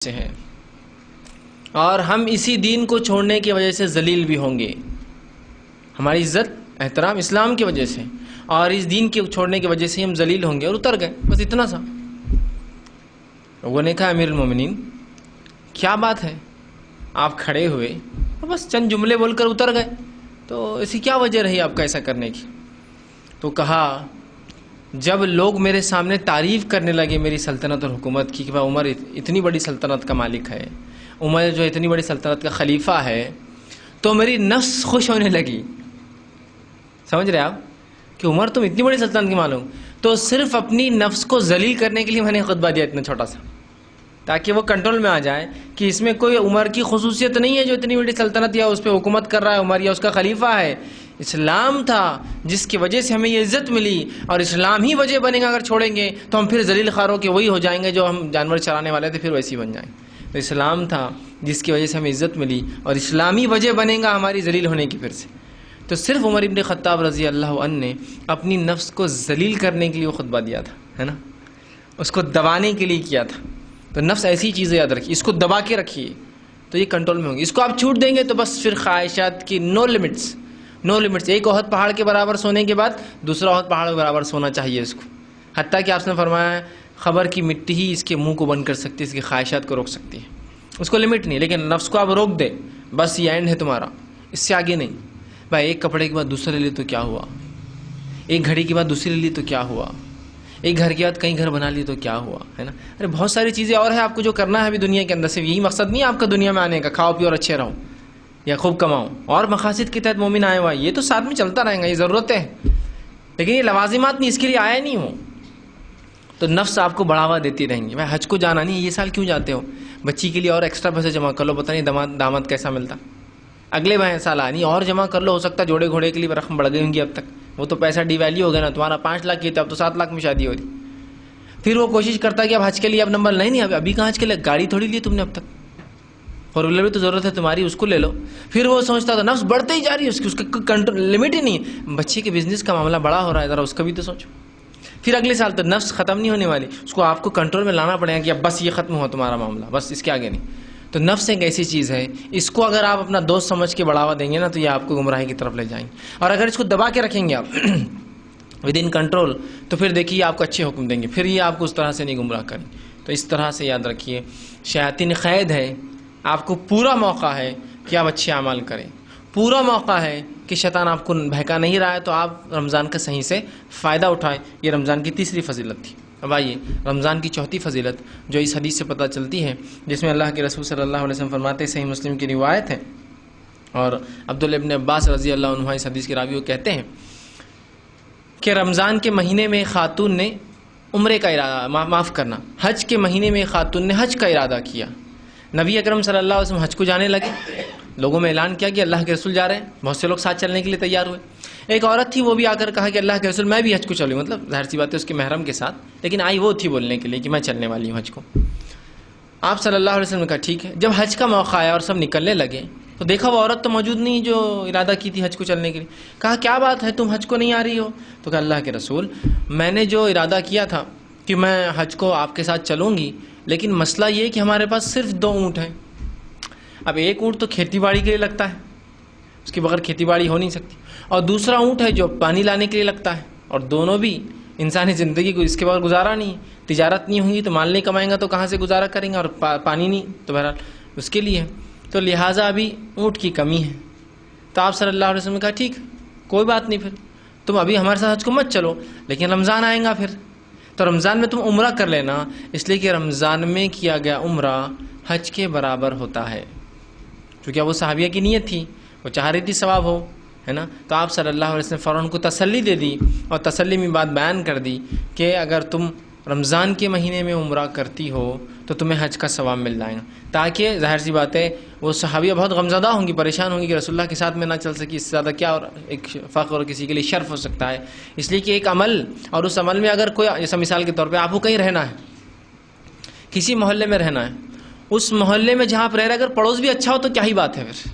سے ہے، اور ہم اسی دین کو چھوڑنے کی وجہ سے ذلیل بھی ہوں گے۔ ہماری عزت احترام اسلام کی وجہ سے، اور اس دین کے چھوڑنے کی وجہ سے ہم ذلیل ہوں گے، اور اتر گئے، بس اتنا سا۔ لوگوں نے کہا امیر المومنین کیا بات ہے، آپ کھڑے ہوئے اور بس چند جملے بول کر اتر گئے، تو ایسی کیا وجہ رہی آپ کا ایسا کرنے کی؟ تو کہا جب لوگ میرے سامنے تعریف کرنے لگے میری سلطنت اور حکومت کی کہ بھائی عمر اتنی بڑی سلطنت کا مالک ہے، عمر جو اتنی بڑی سلطنت کا خلیفہ ہے، تو میری نفس خوش ہونے لگی۔ سمجھ رہے آپ کہ عمر تم اتنی بڑی سلطنت کی معلوم، تو صرف اپنی نفس کو ذلیل کرنے کے لیے میں نے خطبہ دیا اتنا چھوٹا سا، تاکہ وہ کنٹرول میں آ جائے کہ اس میں کوئی عمر کی خصوصیت نہیں ہے جو اتنی بڑی سلطنت یا اس پہ حکومت کر رہا ہے عمر، یا اس کا خلیفہ ہے۔ اسلام تھا جس کی وجہ سے ہمیں یہ عزت ملی، اور اسلام ہی وجہ بنے گا۔ اگر چھوڑیں گے تو ہم پھر ذلیل خواروں کے وہی ہو جائیں گے جو ہم جانور چرانے والے تھے، پھر ویسے ہی بن جائیں گے۔ تو اسلام تھا جس کی وجہ سے ہمیں عزت ملی، اور اسلامی وجہ بنے گا ہماری ذلیل ہونے کی پھر سے۔ تو صرف عمر ابن خطاب رضی اللہ عنہ نے اپنی نفس کو ذلیل کرنے کے لیے وہ خطبہ دیا تھا، ہے نا، اس کو دبانے کے لیے کیا تھا۔ تو نفس ایسی چیز ہے، یاد رکھیے، اس کو دبا کے رکھیے تو یہ کنٹرول میں ہوگی۔ اس کو آپ چھوٹ دیں گے تو بس پھر خواہشات کی نو لمٹس۔ ایک احد پہاڑ کے برابر سونے کے بعد دوسرا احد پہاڑ کے برابر سونا چاہیے اس کو، حتیٰ کہ آپ نے فرمایا ہے خبر کی مٹی ہی اس کے منہ کو بند کر سکتی ہے، اس کی خواہشات کو روک سکتی ہے۔ اس کو لمٹ نہیں، لیکن نفس کو آپ روک دیں، بس یہ اینڈ ہے تمہارا، اس سے آگے نہیں۔ بھائی ایک کپڑے کے بعد دوسرے لے لی تو کیا ہوا، ایک گھڑی کے بعد دوسری لے لی تو کیا ہوا، ایک گھر کے بعد کئی گھر بنا لی تو کیا ہوا، ہے نا۔ ارے بہت ساری چیزیں اور ہیں آپ کو جو کرنا ہے ابھی دنیا کے اندر، صرف یہی مقصد نہیں ہے آپ کا دنیا میں آنے کا، کھاؤ پیو اور اچھے رہو یا خوب کماؤ، اور مقاصد کے تحت مومن آئے ہوا، یہ تو ساتھ میں چلتا رہے گا، یہ ضرورت ہے، لیکن یہ لوازمات نہیں، اس کے لیے آیا نہیں ہو۔ تو نفس آپ کو بڑھاوا دیتی رہیں گی، بھائی حج کو جانا نہیں، یہ سال کیوں جاتے ہو، بچی کے لیے اور ایکسٹرا پیسے جمع کر لو، پتہ نہیں داماد کیسا ملتا، اگلے سال آنی اور جمع کر لو، ہو سکتا ہے جوڑے گھوڑے کے لیے رقم بڑھ گئی ہوں گی اب تک، وہ تو پیسہ ڈی ویلیو ہو گیا نا، تمہارا 5 لاکھ کی تھا اب تو 7 لاکھ میں شادی ہو رہی۔ پھر وہ کوشش کرتا ہے کہ اب حج کے لیے اب نمبر نہیں، ابھی کہاں حج کے لیے، گاڑی تھوڑی لی تم نے اب تک، فور ویلر بھی تو ضرورت ہے تمہاری، اس کو لے لو۔ پھر وہ سوچتا تھا نفس بڑھتے ہی جا رہی ہے، اس کا کنٹرول لمٹ ہی نہیں۔ بچے کے بزنس کا معاملہ بڑا ہو رہا ہے، ذرا اس کا بھی تو سوچو۔ پھر اگلے سال تو نفس ختم نہیں ہونے والی، اس کو آپ کو کنٹرول میں لانا پڑے گا کہ اب بس یہ ختم ہوا تمہارا معاملہ، بس اس کے آگے نہیں۔ تو نفس ایک ایسی چیز ہے، اس کو اگر آپ اپنا دوست سمجھ کے بڑھاوا دیں گے نا تو یہ آپ کو گمراہی کی طرف لے جائیں گے، اور اگر اس کو دبا کے رکھیں گے آپ ود ان کنٹرول تو پھر دیکھیے آپ کو اچھے حکم دیں گے، پھر یہ آپ کو اس طرح سے نہیں گمراہ کریں۔ تو اس طرح سے یاد رکھیے شیاطین قید ہے، آپ کو پورا موقع ہے کہ آپ اچھے اعمال کریں، پورا موقع ہے کہ شیطان آپ کو بہکا نہیں رہا ہے، تو آپ رمضان کا صحیح سے فائدہ اٹھائیں۔ یہ رمضان کی تیسری فضیلت تھی۔ اب آئیے رمضان کی چوتھی فضیلت جو اس حدیث سے پتہ چلتی ہے، جس میں اللہ کے رسول صلی اللہ علیہ وسلم فرماتے ہیں، صحیح مسلم کی روایت ہے، اور عبداللہ ابن عباس رضی اللہ عنہ اس حدیث کے راوی وہ کہتے ہیں کہ رمضان کے مہینے میں خاتون نے عمرے کا ارادہ، معاف کرنا، حج کے مہینے میں خاتون نے حج کا ارادہ کیا۔ نبی اکرم صلی اللہ علیہ وسلم حج کو جانے لگے، لوگوں میں اعلان کیا کہ اللہ کے رسول جا رہے ہیں، بہت سے لوگ ساتھ چلنے کے لیے تیار ہوئے۔ ایک عورت تھی، وہ بھی آ کر کہا کہ اللہ کے رسول میں بھی حج کو چلوں، مطلب ظاہر سی بات ہے اس کے محرم کے ساتھ، لیکن آئی وہ تھی بولنے کے لیے کہ میں چلنے والی ہوں حج کو۔ آپ صلی اللہ علیہ وسلم نے کہا ٹھیک ہے۔ جب حج کا موقع آیا اور سب نکلنے لگے تو دیکھا وہ عورت تو موجود نہیں جو ارادہ کی تھی حج کو چلنے کے لیے۔ کہا کیا بات ہے، تم حج کو نہیں آ رہی ہو؟ تو کہا اللہ کے رسول میں نے جو ارادہ کیا تھا کہ میں حج کو آپ کے ساتھ چلوں گی، لیکن مسئلہ یہ کہ ہمارے پاس صرف 2 اونٹ ہیں۔ اب ایک اونٹ تو کھیتی باڑی کے لیے لگتا ہے، اس کے بغیر کھیتی باڑی ہو نہیں سکتی، اور دوسرا اونٹ ہے جو پانی لانے کے لیے لگتا ہے، اور دونوں بھی انسانی زندگی کو اس کے بغیر گزارا نہیں ہے۔ تجارت نہیں ہوگی تو مال نہیں کمائیں گا تو کہاں سے گزارا کریں گے، اور پانی نہیں تو بہرحال اس کے لیے، تو لہٰذا ابھی اونٹ کی کمی ہے۔ تو آپ صلی اللہ علیہ وسلم نے کہا ٹھیک کوئی بات نہیں، پھر تم ابھی ہمارے ساتھ حج کو مت چلو، لیکن رمضان آئیں گا پھر تو رمضان میں تم عمرہ کر لینا، اس لیے کہ رمضان میں کیا گیا عمرہ حج کے برابر ہوتا ہے، کیونکہ وہ صحابیہ کی نیت تھی، وہ چاہ رہی تھی ثواب ہو، ہے نا۔ تو آپ صلی اللہ علیہ وسلم فوراً کو تسلی دے دی، اور تسلی میں بات بیان کر دی کہ اگر تم رمضان کے مہینے میں عمرہ کرتی ہو تو تمہیں حج کا ثواب مل جائے گا، تاکہ ظاہر سی بات ہے وہ صحابیہ بہت غمزدہ ہوں گی، پریشان ہوں گی کہ رسول اللہ کے ساتھ میں نہ چل سکی، اس سے زیادہ کیا اور ایک فخر اور کسی کے لیے شرف ہو سکتا ہے۔ اس لیے کہ ایک عمل، اور اس عمل میں اگر کوئی، جیسا مثال کے طور پہ آپ کو کہیں رہنا ہے، کسی محلے میں رہنا ہے، اس محلے میں جہاں آپ رہ رہے اگر پڑوس بھی اچھا ہو تو کیا ہی بات ہے پھر،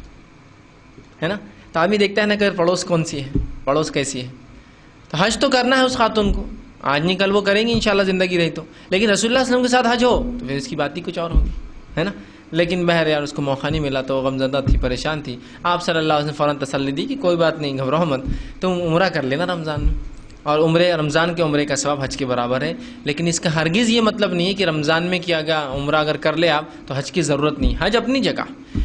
ہے نا۔ تو آدمی دیکھتا ہے نا کہ پڑوس کون سی ہے، پڑوس کیسی ہے، تو حج تو کرنا ہے اس خاتون کو، آج نہیں کل وہ کریں گی انشاءاللہ زندگی رہی تو، لیکن رسول اللہ صلی اللہ علیہ وسلم کے ساتھ حج ہو تو پھر اس کی بات ہی کچھ اور ہوگی۔ ہے نا. لیکن بہرحال اس کو موقع نہیں ملا تو وہ غمزدہ تھی، پریشان تھی. آپ صلی اللہ علیہ وسلم نے فوراً تسلی دی کہ کوئی بات نہیں، گھبراؤ مت، تم عمرہ کر لینا رمضان میں، اور رمضان کے عمرے کا ثواب حج کے برابر ہے. لیکن اس کا ہرگز یہ مطلب نہیں ہے کہ رمضان میں کیا گیا عمرہ اگر کر لے آپ تو حج کی ضرورت نہیں. حج اپنی جگہ،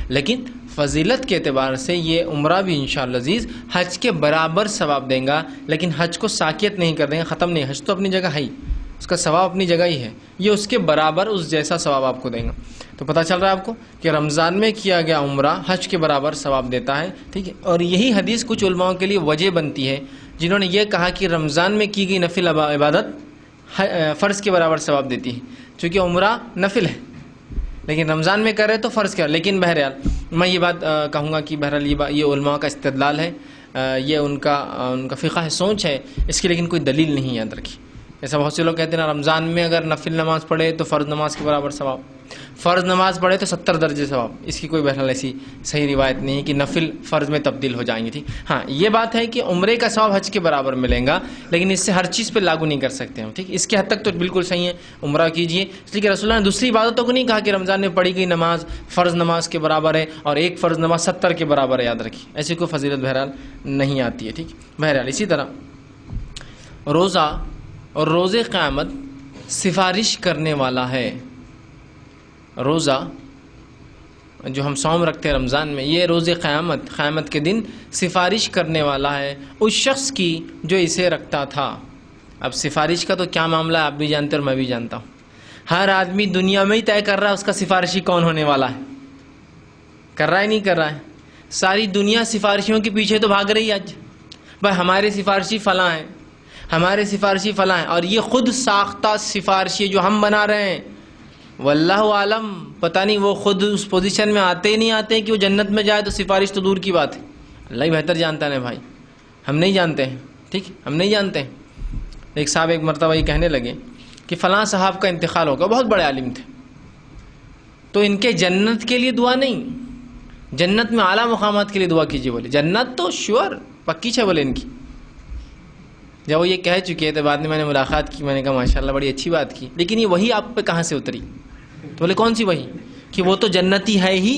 لیکن فضیلت کے اعتبار سے یہ عمرہ بھی انشاءاللہ عزیز حج کے برابر ثواب دیں گا. لیکن حج کو ساکت نہیں کر دیں گا، ختم نہیں. حج تو اپنی جگہ ہے ہی، اس کا ثواب اپنی جگہ ہی ہے، یہ اس کے برابر اس جیسا ثواب آپ کو دیں گا. تو پتہ چل رہا ہے آپ کو کہ رمضان میں کیا گیا عمرہ حج کے برابر ثواب دیتا ہے. ٹھیک ہے. اور یہی حدیث کچھ علماؤں کے لیے وجہ بنتی ہے جنہوں نے یہ کہا کہ رمضان میں کی گئی نفل عبادت فرض کے برابر ثواب دیتی ہے، چونکہ عمرہ نفل ہے لیکن رمضان میں کرے تو فرض کیا. لیکن بہرحال میں یہ بات کہوں گا کہ بہرحال یہ علماء کا استدلال ہے، یہ ان کا فقہ سوچ ہے، اس کی لیکن کوئی دلیل نہیں یاد رکھی. ایسا بہت سے لوگ کہتے ہیں نا رمضان میں اگر نفل نماز پڑھے تو فرض نماز کے برابر ثواب، فرض نماز پڑھے تو 70 درجے ثواب. اس کی کوئی بہرحال ایسی صحیح روایت نہیں ہے کہ نفل فرض میں تبدیل ہو جائیں گے. ٹھیک. ہاں یہ بات ہے کہ عمرے کا ثواب حج کے برابر ملے گا، لیکن اس سے ہر چیز پہ لاگو نہیں کر سکتے ہم. ٹھیک. اس کے حد تک تو بالکل صحیح ہے، عمرہ کیجئے. اس لیے کہ رسول اللہ نے دوسری عبادتوں کو نہیں کہا کہ رمضان میں پڑھی گئی نماز فرض نماز کے برابر ہے اور ایک فرض نماز 70 کے برابر ہے. یاد رکھیے ایسی کوئی فضیلت بہرحال نہیں آتی ہے. ٹھیک. بہرحال اسی طرح روزہ اور روزے قیامت سفارش کرنے والا ہے. روزہ جو ہم صوم رکھتے ہیں رمضان میں، یہ روز قیامت کے دن سفارش کرنے والا ہے اس شخص کی جو اسے رکھتا تھا. اب سفارش کا تو کیا معاملہ ہے آپ بھی جانتے اور میں بھی جانتا ہوں. ہر آدمی دنیا میں ہی طے کر رہا ہے اس کا سفارشی کون ہونے والا ہے. کر رہا ہے نہیں کر رہا ہے؟ ساری دنیا سفارشیوں کے پیچھے تو بھاگ رہی ہے آج. بھائی ہمارے سفارشی فلاں ہیں، ہمارے سفارشی فلاں ہیں، اور یہ خود ساختہ سفارشی جو ہم بنا رہے ہیں واللہ عالم پتہ نہیں وہ خود اس پوزیشن میں آتے ہی نہیں آتے کہ وہ جنت میں جائے تو سفارش تو دور کی بات ہے. اللہ ہی بہتر جانتا ہے بھائی، ہم نہیں جانتے ہیں. ٹھیک. ہم نہیں جانتے ہیں. ایک صاحب ایک مرتبہ یہ کہنے لگے کہ فلاں صاحب کا انتقال ہوگا، بہت بڑے عالم تھے، تو ان کے جنت کے لیے دعا نہیں، جنت میں اعلیٰ مقامات کے لیے دعا کیجیے. بولے جنت تو شیور پکی ہے بولے ان کی. جب وہ یہ کہہ چکے تھے بعد میں نے ملاقات کی، میں نے کہا ماشاءاللہ بڑی اچھی بات کی، لیکن یہ وہی آپ پہ کہاں سے اتری؟ تو بولے کون سی وہی؟ کہ وہ تو جنتی ہے ہی،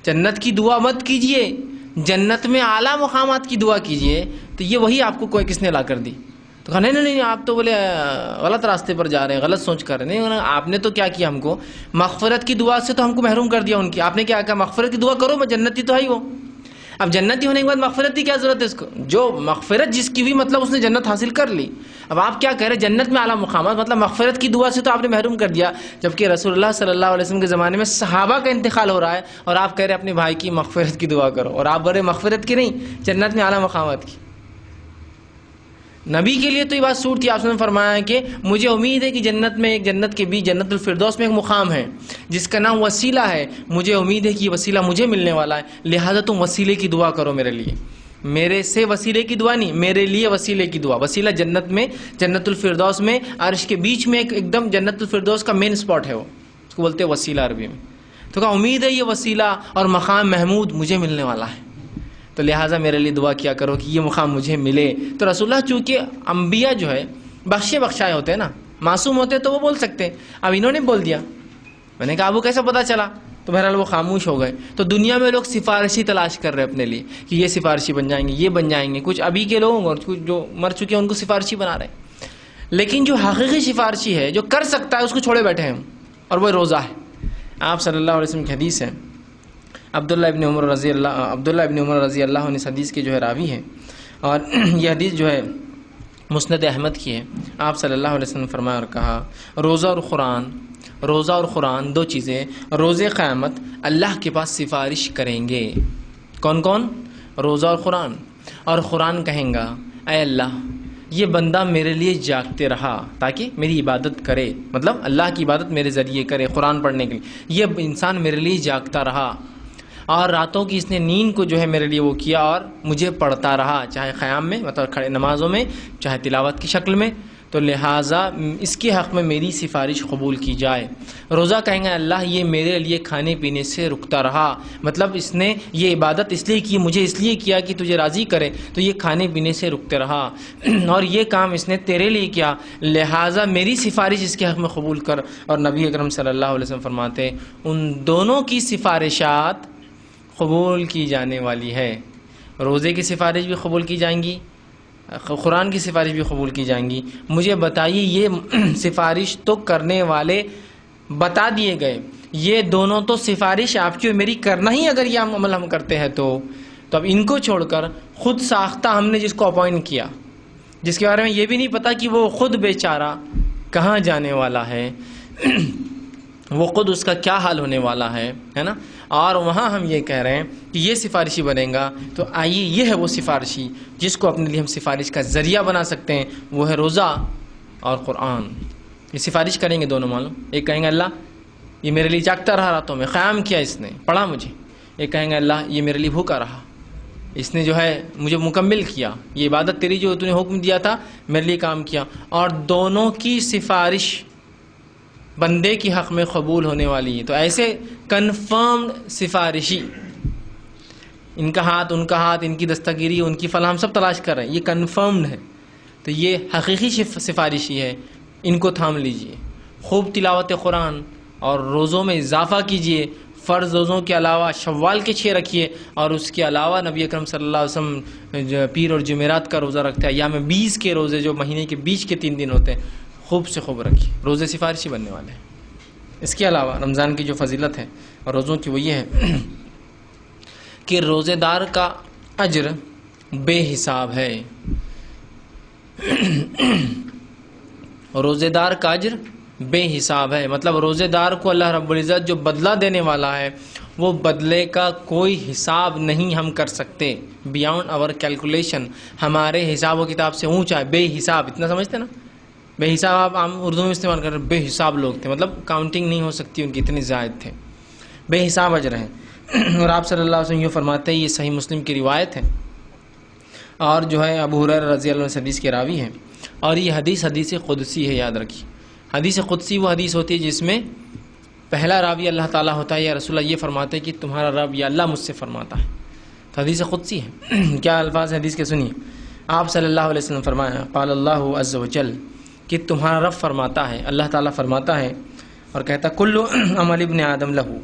جنت کی دعا مت کیجئے، جنت میں اعلیٰ مقامات کی دعا کیجئے. تو یہ وہی آپ کو کوئی کس نے لا کر دی؟ تو کہا نہیں آپ تو بولے غلط راستے پر جا رہے ہیں، غلط سوچ کر رہے ہیں. نہیں، آپ نے تو کیا کیا، ہم کو مغفرت کی دعا سے تو ہم کو محروم کر دیا ان کی. آپ نے کیا کہا مغفرت کی دعا کرو، میں جنتی تو ہے ہی وہ. اب جنتی ہونے کے بعد مغفرت کی کیا ضرورت ہے اس کو؟ جو مغفرت جس کی ہوئی مطلب اس نے جنت حاصل کر لی. اب آپ کیا کہہ رہے ہیں جنت میں اعلیٰ مقامات، مطلب مغفرت کی دعا سے تو آپ نے محروم کر دیا. جبکہ رسول اللہ صلی اللہ علیہ وسلم کے زمانے میں صحابہ کا انتقال ہو رہا ہے اور آپ کہہ رہے ہیں اپنے بھائی کی مغفرت کی دعا کرو، اور آپ بڑے مغفرت کی نہیں، جنت میں اعلیٰ مقامات کی. نبی کے لیے تو یہ بات سوٹ تھی. آپ نے فرمایا کہ مجھے امید ہے کہ جنت میں ایک جنت کے بیچ جنت الفردوس میں ایک مقام ہے جس کا نام وسیلہ ہے، مجھے امید ہے کہ یہ وسیلہ مجھے ملنے والا ہے، لہذا تم وسیلے کی دعا کرو میرے لیے. میرے سے وسیلے کی دعا نہیں، میرے لیے وسیلے کی دعا. وسیلہ جنت میں جنت الفردوس میں عرش کے بیچ میں ایک دم جنت الفردوس کا مین اسپاٹ ہے، وہ اس کو بولتے ہیں وسیلہ عربی میں. تو کہا امید ہے یہ وسیلہ اور مقام محمود مجھے ملنے والا ہے، تو لہٰذا میرے لیے دعا کیا کرو کہ یہ مقام مجھے ملے. تو رسول اللہ چونکہ انبیاء جو ہے بخشائے ہوتے ہیں نا، معصوم ہوتے تو وہ بول سکتے، اب انہوں نے بول دیا. میں نے کہا اب وہ کیسے پتا چلا؟ تو بہرحال وہ خاموش ہو گئے. تو دنیا میں لوگ سفارشی تلاش کر رہے ہیں اپنے لیے کہ یہ سفارشی بن جائیں گے، یہ بن جائیں گے. کچھ ابھی کے لوگ اور کچھ جو مر چکے ہیں ان کو سفارشی بنا رہے ہیں. لیکن جو حقیقی سفارشی ہے، جو کر سکتا ہے، اس کو چھوڑے بیٹھے ہیں، اور وہ روزہ ہے. آپ صلی اللہ علیہ وسلم کی حدیث ہے، عبداللہ ابن عمر رضی اللہ عنہ اس حدیث کے جو ہے راوی ہیں، اور یہ حدیث جو ہے مسند احمد کی ہے. آپ صلی اللہ علیہ وسلم نے فرمایا اور کہا روزہ اور قرآن دو چیزیں روز قیامت اللہ کے پاس سفارش کریں گے. کون کون؟ روزہ اور قرآن. اور قرآن کہیں گا اے اللہ یہ بندہ میرے لیے جاگتے رہا تاکہ میری عبادت کرے، مطلب اللہ کی عبادت میرے ذریعے کرے قرآن پڑھنے کے لیے. یہ انسان میرے لیے جاگتا رہا اور راتوں کی اس نے نیند کو جو ہے میرے لیے وہ کیا اور مجھے پڑھتا رہا، چاہے قیام میں مطلب کھڑے نمازوں میں، چاہے تلاوت کی شکل میں. تو لہٰذا اس کے حق میں میری سفارش قبول کی جائے۔ روزہ کہیں گے اللہ یہ میرے لیے کھانے پینے سے رکتا رہا، مطلب اس نے یہ عبادت اس لیے کی، مجھے اس لیے کیا کہ تجھے راضی کرے، تو یہ کھانے پینے سے رکتے رہا، اور یہ کام اس نے تیرے لیے کیا، لہٰذا میری سفارش اس کے حق میں قبول کر۔ اور نبی اکرم صلی اللہ علیہ وسلم فرماتے ان دونوں کی سفارشات قبول کی جانے والی ہے۔ روزے کی سفارش بھی قبول کی جائیں گی، قرآن کی سفارش بھی قبول کی جائیں گی۔ مجھے بتائیے یہ سفارش تو کرنے والے بتا دیے گئے، یہ دونوں تو سفارش آپ کی اور میری کرنا ہی اگر یہ عمل ہم کرتے ہیں تو اب ان کو چھوڑ کر خود ساختہ ہم نے جس کو اپوائنٹ کیا، جس کے بارے میں یہ بھی نہیں پتا کہ وہ خود بیچارہ کہاں جانے والا ہے، وہ خود اس کا کیا حال ہونے والا ہے نا، اور وہاں ہم یہ کہہ رہے ہیں کہ یہ سفارشی بنے گا، تو آئیے یہ ہے وہ سفارشی جس کو اپنے لیے ہم سفارش کا ذریعہ بنا سکتے ہیں، وہ ہے روزہ اور قرآن۔ یہ سفارش کریں گے دونوں، معلوم، ایک کہیں گے اللہ یہ میرے لیے جاگتا رہا راتوں میں، قیام کیا اس نے، پڑھا مجھے، ایک کہیں گے اللہ یہ میرے لیے بھوکا رہا، اس نے جو ہے مجھے مکمل کیا، یہ عبادت تیری جو تو نے حکم دیا تھا میرے لیے کام کیا، اور دونوں کی سفارش بندے کی حق میں قبول ہونے والی ہے۔ تو ایسے کنفرمڈ سفارشی، ان کا ہاتھ ان کا ہاتھ، ان کی دستگیری ان کی فلاں، ہم سب تلاش کر رہے ہیں، یہ کنفرمڈ ہے، تو یہ حقیقی سفارشی ہے، ان کو تھام لیجئے۔ خوب تلاوت قرآن اور روزوں میں اضافہ کیجئے، فرض روزوں کے علاوہ شوال کے 6 رکھیے، اور اس کے علاوہ نبی اکرم صلی اللہ علیہ وسلم پیر اور جمعرات کا روزہ رکھتے ہیں، ایام 20 کے روزے جو مہینے کے بیچ کے 3 دن ہوتے ہیں، خوب سے خوب رکھیے، روزے سفارشی بننے والے ہیں۔ اس کے علاوہ رمضان کی جو فضیلت ہے اور روزوں کی وہ یہ ہے کہ روزے دار کا اجر بے حساب ہے، روزے دار کا اجر بے حساب ہے، مطلب روزے دار کو اللہ رب العزت جو بدلہ دینے والا ہے وہ بدلے کا کوئی حساب نہیں ہم کر سکتے، بیانڈ آور کیلکولیشن، ہمارے حساب و کتاب سے اونچا ہے، بے حساب، اتنا سمجھتے نا، بے حساب آپ عام اردو میں استعمال کر رہے ہیں، بے حساب لوگ تھے، مطلب کاؤنٹنگ نہیں ہو سکتی ان کی، اتنے زائد تھے، بے حساب اجر ہیں۔ اور آپ صلی اللہ علیہ وسلم یہ فرماتے ہیں، یہ صحیح مسلم کی روایت ہے، اور جو ہے ابو ہریرہ رضی اللہ عنہ حدیث کے راوی ہیں، اور یہ حدیث قدسی ہے، یاد رکھیے، حدیث قدسی وہ حدیث ہوتی ہے جس میں پہلا راوی اللہ تعالیٰ ہوتا ہے، یا رسول اللہ یہ فرماتے ہیں کہ تمہارا رب یا اللہ مجھ سے فرماتا ہے، تو حدیث قدسی ہے۔ کیا الفاظ ہیں حدیث کے سنیے، آپ صلی اللہ علیہ وسلم فرمایا، قال اللہ عز وجل، کہ تمہارا رب فرماتا ہے، اللہ تعالیٰ فرماتا ہے اور کہتا کل عمل ابن آدم لہو،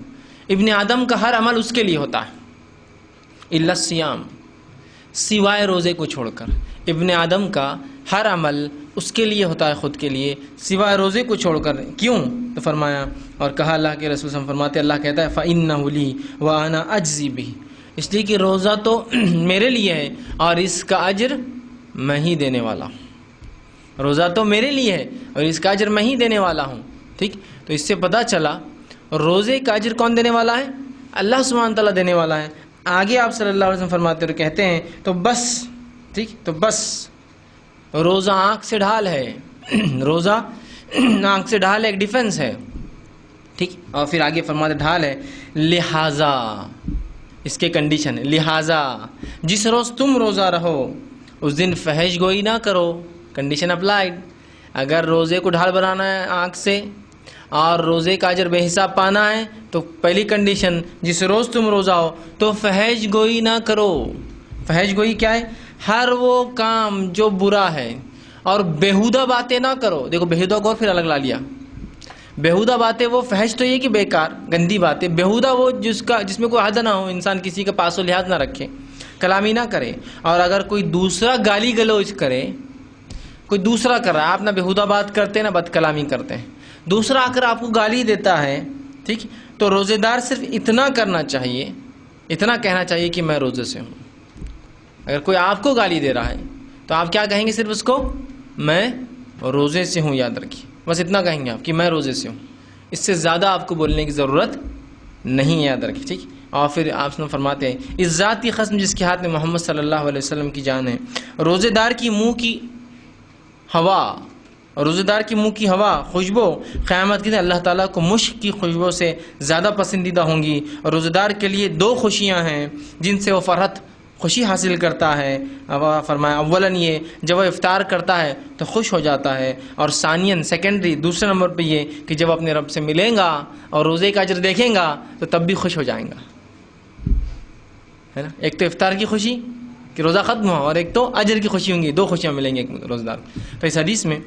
ابن آدم کا ہر عمل اس کے لیے ہوتا ہے، الا الصیام، سوائے روزے کو چھوڑ کر، ابن آدم کا ہر عمل اس کے لیے ہوتا ہے، خود کے لیے، سوائے روزے کو چھوڑ کر۔ کیوں؟ تو فرمایا اور کہا، اللہ کے رسول صلی اللہ علیہ وسلم فرماتے، اللہ کہتا ہے فَإِنَّهُ لِي وَأَنَا أَجْزِي بِهِ، اس لیے کہ روزہ تو میرے لیے ہے اور اس کا اجر میں ہی دینے والا ہوں، روزہ تو میرے لیے ہے اور اس کا اجر میں ہی دینے والا ہوں، ٹھیک؟ تو اس سے پتہ چلا روزے کا اجر کون دینے والا ہے؟ اللہ سبحانہ تعالیٰ دینے والا ہے۔ آگے آپ صلی اللہ علیہ وسلم فرماتے اور کہتے ہیں تو بس، ٹھیک، تو بس روزہ آنکھ سے ڈھال ہے، روزہ آنکھ سے ڈھال ہے، ایک ڈیفنس ہے، ٹھیک، اور پھر آگے فرماتے ڈھال ہے، لہٰذا، اس کے کنڈیشن ہے، لہٰذا جس روز تم روزہ رہو اس دن فحش گوئی نہ کرو، کنڈیشن اپلائیڈ، اگر روزے کو ڈھال بنانا ہے آنکھ سے اور روزے کا اجر بے حساب پانا ہے تو پہلی کنڈیشن، جس روز تم روزہ ہو تو فحش گوئی نہ کرو۔ فحش گوئی کیا ہے؟ ہر وہ کام جو برا ہے، اور بیہودہ باتیں نہ کرو۔ دیکھو بیہودہ کو اور پھر الگ لا لیا، بیہودہ باتیں وہ فحش تو یہ کہ بیکار گندی باتیں، بیہودہ وہ جس میں کوئی حد نہ ہو، انسان کسی کا پاس و لحاظ نہ رکھے، کلامی نہ کرے، اور اگر کوئی دوسرا گالی گلوچ کرے، کوئی دوسرا کر رہا ہے، آپ نہ بیہودہ بات کرتے ہیں نہ بد کلامی کرتے ہیں، دوسرا آ کر آپ کو گالی دیتا ہے، ٹھیک، تو روزے دار صرف اتنا کرنا چاہیے، اتنا کہنا چاہیے کہ میں روزے سے ہوں۔ اگر کوئی آپ کو گالی دے رہا ہے تو آپ کیا کہیں گے؟ صرف اس کو میں روزے سے ہوں، یاد رکھیے، بس اتنا کہیں گے آپ کہ میں روزے سے ہوں، اس سے زیادہ آپ کو بولنے کی ضرورت نہیں، یاد رکھیے، ٹھیک۔ اور پھر آپ نے فرماتے ہیں، اس ذات کی قسم جس کے ہاتھ میں محمد صلی اللہ علیہ وسلم کی جان ہے، روزے دار کی منہ کی ہوا، روزے دار کی منہ کی ہوا، خوشبو قیامت کے دن اللہ تعالیٰ کو مشک کی خوشبو سے زیادہ پسندیدہ ہوں گی، اور روزے دار کے لیے 2 خوشیاں ہیں جن سے وہ فرحت خوشی حاصل کرتا ہے. اب فرمایا اولاً یہ جب وہ افطار کرتا ہے تو خوش ہو جاتا ہے، اور ثانیاً سیکنڈری دوسرے نمبر پہ یہ کہ جب اپنے رب سے ملیں گا اور روزے کا اجر دیکھیں گا تو تب بھی خوش ہو جائیں گا، ہے نا. ایک تو افطار کی خوشی کہ روزہ ختم ہوا، اور ایک تو اجر کی خوشی ہوں گی، دو خوشیاں ملیں گی ایک روزہ دار. تو اس حدیث میں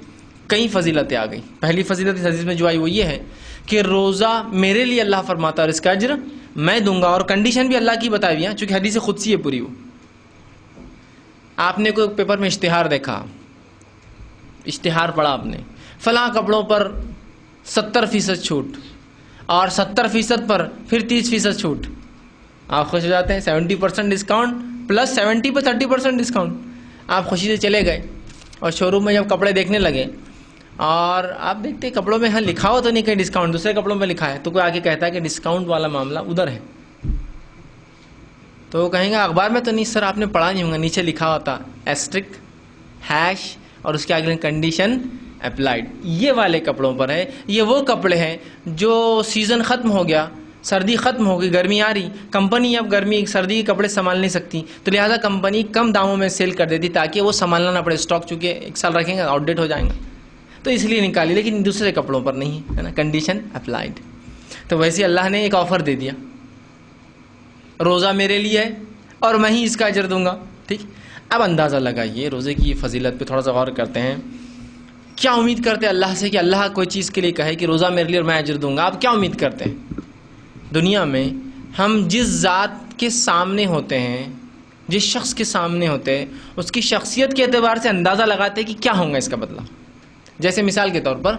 کئی فضیلتیں آ گئی. پہلی فضیلت اس حدیث میں جو آئی وہ یہ ہے کہ روزہ میرے لیے اللہ فرماتا ہے اور اس کا اجر میں دوں گا، اور کنڈیشن بھی اللہ کی بتائی ہوئی ہے چونکہ حدیث قدسی ہے پوری. وہ آپ نے کوئی پیپر میں اشتہار دیکھا، اشتہار پڑھا آپ نے، فلاں کپڑوں پر 70% چھوٹ اور 70% پر پھر 30% چھوٹ، آپ خوش ہو جاتے ہیں. 70% ڈسکاؤنٹ پلس 70 پہ 30% ڈسکاؤنٹ. آپ خوشی سے چلے گئے اور شو روم میں جب کپڑے دیکھنے لگے اور آپ دیکھتے کپڑوں میں ہاں لکھا ہوا تو نہیں کہیں ڈسکاؤنٹ، دوسرے کپڑوں میں لکھا ہے، تو کوئی آگے کہتا ہے کہ ڈسکاؤنٹ والا معاملہ ادھر ہے، تو وہ کہیں گے اخبار میں تو نہیں سر، آپ نے پڑھا نہیں ہوگا، نیچے لکھا ہوتا ایسٹرک ہیش اور اس کے آگے کنڈیشن اپلائیڈ. یہ والے کپڑوں پر ہے. یہ وہ کپڑے ہیں جو سیزن ختم ہو گیا، سردی ختم ہو گئی، گرمی آ رہی، کمپنی اب گرمی سردی کے کپڑے سنبھال نہیں سکتی، تو لہٰذا کمپنی کم داموں میں سیل کر دیتی تاکہ وہ سنبھالنا نہ پڑے. اسٹاک چونکہ 1 سال رکھیں گے آؤٹ ڈیٹ ہو جائیں گا، تو اس لیے نکالی، لیکن دوسرے کپڑوں پر نہیں ہے نا، کنڈیشن اپلائیڈ. تو ویسے اللہ نے ایک آفر دے دیا، روزہ میرے لیے ہے اور میں ہی اس کا اجر دوں گا. ٹھیک، اب اندازہ لگائیے روزے کی فضیلت پہ تھوڑا سا غور کرتے ہیں. کیا امید کرتے ہیں اللہ سے کہ اللہ کوئی چیز کے لیے کہے کہ روزہ میرے لیے اور میں اجر دوں گا؟ آپ کیا امید کرتے ہیں؟ دنیا میں ہم جس ذات کے سامنے ہوتے ہیں، جس شخص کے سامنے ہوتے ہیں، اس کی شخصیت کے اعتبار سے اندازہ لگاتے ہیں کہ کیا ہوگا اس کا بدلہ. جیسے مثال کے طور پر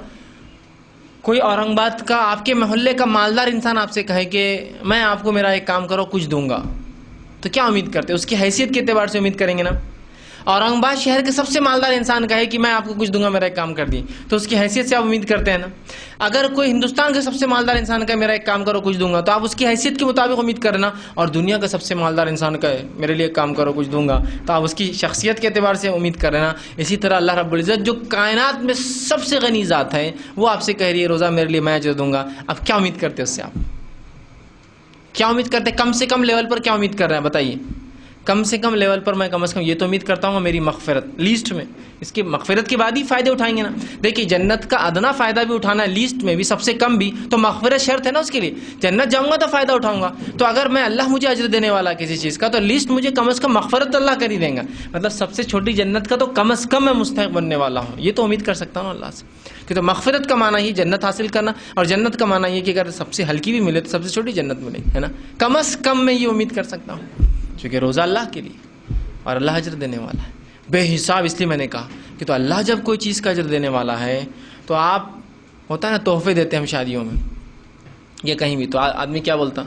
کوئی اورنگ آباد کا آپ کے محلے کا مالدار انسان آپ سے کہے کہ میں آپ کو میرا ایک کام کرو کچھ دوں گا، تو کیا امید کرتے ہیں؟ اس کی حیثیت کے اعتبار سے امید کریں گے نا. اورنگ آباد شہر کے سب سے مالدار انسان کہے کہ میں آپ کو کچھ دوں گا، میرا ایک کام کر دی، تو اس کی حیثیت سے آپ امید کرتے ہیں نا. اگر کوئی ہندوستان کے سب سے مالدار انسان کہے میرا ایک کام کرو کچھ دوں گا، تو آپ اس کی حیثیت کے مطابق امید کرنا. اور دنیا کا سب سے مالدار انسان کہے میرے لیے ایک کام کرو کچھ دوں گا، تو آپ اس کی شخصیت کے اعتبار سے امید کر لینا. اسی طرح اللہ رب العزت جو کائنات میں سب سے غنی ذات ہے، وہ آپ سے کہہ رہی ہے روزہ میرے لیے میں اجر دوں گا. اب کیا امید کرتے اس سے؟ آپ کیا امید کرتے؟ کم سے کم لیول پر کیا امید کر رہے ہیں بتائیے؟ کم سے کم لیول پر میں کم از کم یہ تو امید کرتا ہوں میری مغفرت، لیسٹ میں اس کی مغفرت کے بعد ہی فائدے اٹھائیں گے نا. دیکھیے جنت کا ادنا فائدہ بھی اٹھانا ہے، لیسٹ میں بھی سب سے کم بھی، تو مغفرت شرط ہے نا اس کے لیے. جنت جاؤں گا تو فائدہ اٹھاؤں گا، تو اگر میں اللہ مجھے اجر دینے والا کسی چیز کا، تو لیسٹ مجھے کم از کم مغفرت تو اللہ کر ہی دیں گا. مطلب سب سے چھوٹی جنت کا تو کم از کم میں مستحق بننے والا ہوں، یہ تو امید کر سکتا ہوں اللہ سے. کہ تو مغفرت کا معنی یہ جنت حاصل کرنا، اور جنت کا معنی یہ کہ اگر سب سے ہلکی بھی ملے تو سب سے چھوٹی جنت ملے گی، ہے نا. کم از کم میں یہ امید کر سکتا ہوں، چونکہ روزہ اللہ کے لیے اور اللہ اجر دینے والا ہے بے حساب. اس لیے میں نے کہا کہ تو اللہ جب کوئی چیز کا اجر دینے والا ہے تو آپ ہوتا ہے نا تحفے دیتے ہیں ہم شادیوں میں یا کہیں بھی، تو آدمی کیا بولتا؟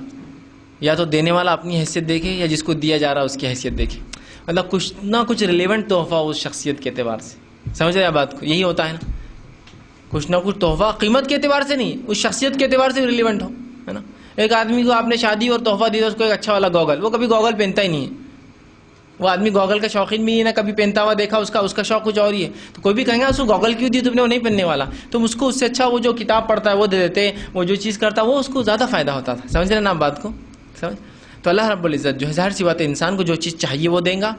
یا تو دینے والا اپنی حیثیت دیکھے یا جس کو دیا جا رہا ہے اس کی حیثیت دیکھے. مطلب کچھ نہ کچھ ریلیونٹ تحفہ اس شخصیت کے اعتبار سے. سمجھ رہے ہیں بات کو؟ یہی ہوتا ہے نا، کچھ نہ کچھ تحفہ قیمت کے اعتبار سے نہیں، اس شخصیت کے اعتبار سے ریلیونٹ ہو، ہے نا. ایک آدمی کو آپ نے شادی اور تحفہ دیا اس کو ایک اچھا والا گوگل، وہ کبھی گوگل پہنتا ہی نہیں ہے، وہ آدمی گوگل کا شوقین بھی نہیں ہے، نہ کبھی پہنتا ہوا دیکھا، اس کا شوق کچھ اور ہی ہے. تو کوئی بھی کہیں گا اس کو گوگل کیوں دی تم نے، وہ نہیں پہننے والا. تم اس کو اس سے اچھا وہ جو کتاب پڑھتا ہے وہ دے دیتے، وہ جو چیز کرتا ہے وہ اس کو زیادہ فائدہ ہوتا تھا. سمجھ رہے نا آپ بات کو؟ سمجھ. تو اللہ رب العزت جو ہے ظاہر سی بات ہے انسان کو جو چیز چاہیے وہ دیں گا،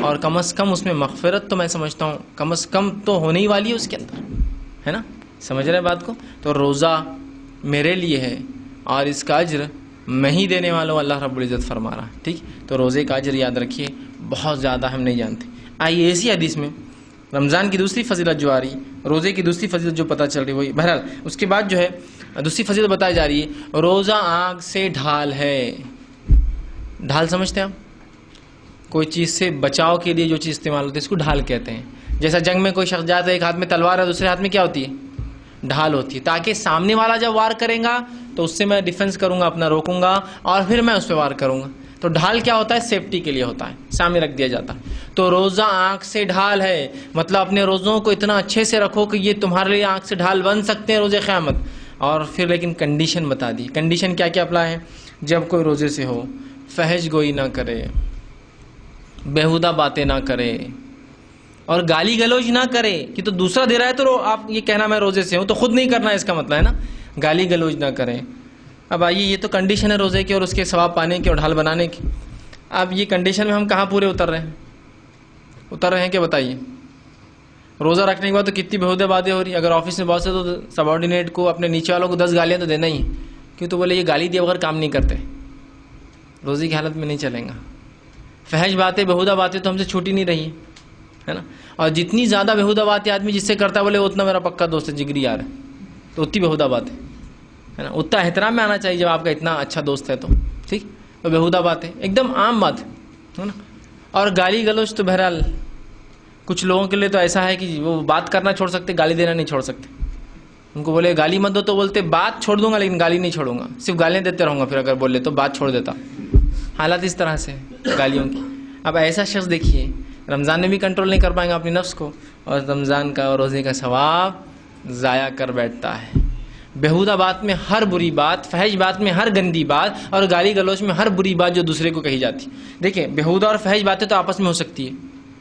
اور کم از کم اس میں مغفرت تو میں سمجھتا ہوں کم از کم تو ہونے ہی والی ہے اس کے اندر، ہے نا. سمجھ رہے ہیں بات کو؟ تو روزہ میرے لیے ہے اور اس کا اجر میں ہی دینے والا ہوں، اللہ رب العزت فرما رہا ہے. ٹھیک، تو روزے کا اجر یاد رکھیے بہت زیادہ ہم نہیں جانتے. آئیے اسی حدیث میں رمضان کی دوسری فضیلت جو آ رہی، روزے کی دوسری فضیلت جو پتہ چل رہی وہی بہرحال اس کے بعد جو ہے دوسری فضیلت بتائی جا رہی ہے، روزہ آگ سے ڈھال ہے. ڈھال سمجھتے ہیں آپ؟ کوئی چیز سے بچاؤ کے لیے جو چیز استعمال ہوتی ہے اس کو ڈھال کہتے ہیں. جیسا جنگ میں کوئی شخص جاتا ہے، ایک ہاتھ میں تلوار ہے دوسرے ہاتھ میں کیا ہوتی ہے؟ ڈھال ہوتی ہے، تاکہ سامنے والا جب وار کرے گا تو اس سے میں ڈیفنس کروں گا، اپنا روکوں گا اور پھر میں اس پہ وار کروں گا. تو ڈھال کیا ہوتا ہے؟ سیفٹی کے لیے ہوتا ہے، سامنے رکھ دیا جاتا ہے. تو روزہ آنکھ سے ڈھال ہے، مطلب اپنے روزوں کو اتنا اچھے سے رکھو کہ یہ تمہارے لیے آنکھ سے ڈھال بن سکتے ہیں روزے قیامت. اور پھر لیکن کنڈیشن بتا دی. کنڈیشن کیا کیا اپلائی ہے؟ جب کوئی روزے سے ہو، فحش گوئی نہ کرے، بیہودہ باتیں نہ کرے، اور گالی گلوچ نہ کرے. کہ تو دوسرا دے رہا ہے تو آپ یہ کہنا میں روزے سے ہوں، تو خود نہیں کرنا اس کا مطلب ہے نا. گالی گلوچ نہ کریں. اب آئیے یہ تو کنڈیشن ہے روزے کی اور اس کے ثواب پانے کی اور ڈھال بنانے کی. اب یہ کنڈیشن میں ہم کہاں پورے اتر رہے ہیں کہ بتائیے؟ روزہ رکھنے کے بعد تو کتنی بےہودہ باتیں ہو رہی ہیں. اگر آفس میں باس ہے تو سبارڈینیٹ کو, اپنے نیچے والوں کو 10 گالیاں تو دینا ہی, کیوں تو بولے یہ گالی دیے بغیر کام نہیں کرتے, روزی کی حالت میں نہیں چلیں گا. فحش باتیں, بےہودہ باتیں تو ہم سے چھوٹی نہیں رہی ہے نا. اور جتنی زیادہ بےہودہ باتیں آدمی جس سے کرتا ہے بولے اتنا میرا پکا دوست ہے, جگری یار ہے, تو اتنی بےہودہ بات ہے نا. اتنا احترام میں آنا چاہیے جب آپ کا اتنا اچھا دوست ہے تو ٹھیک. تو بےہودہ باتیں ایک دم عام بات ہے نا. اور گالی گلوچ تو بہرحال کچھ لوگوں کے لیے تو ایسا ہے کہ وہ بات کرنا چھوڑ سکتے, گالی دینا نہیں چھوڑ سکتے. ان کو بولے گالی مت دو تو بولتے بات چھوڑ دوں گا لیکن گالی نہیں چھوڑوں گا, صرف گالیاں دیتے رہوں گا, پھر اگر بولے تو بات چھوڑ دیتا. حالات اس طرح سے گالیوں کی. اب ایسا شخص دیکھیے رمضان میں بھی کنٹرول نہیں کر پائیں گا اپنی نفس کو, اور رمضان کا اور روزے کا ثواب ضائع کر بیٹھتا ہے. بےہودہ بات میں ہر بری بات, فحش بات میں ہر گندی بات, اور گالی گلوچ میں ہر بری بات جو دوسرے کو کہی جاتی. دیکھیں بےہودہ اور فحش باتیں تو آپس میں ہو سکتی ہے,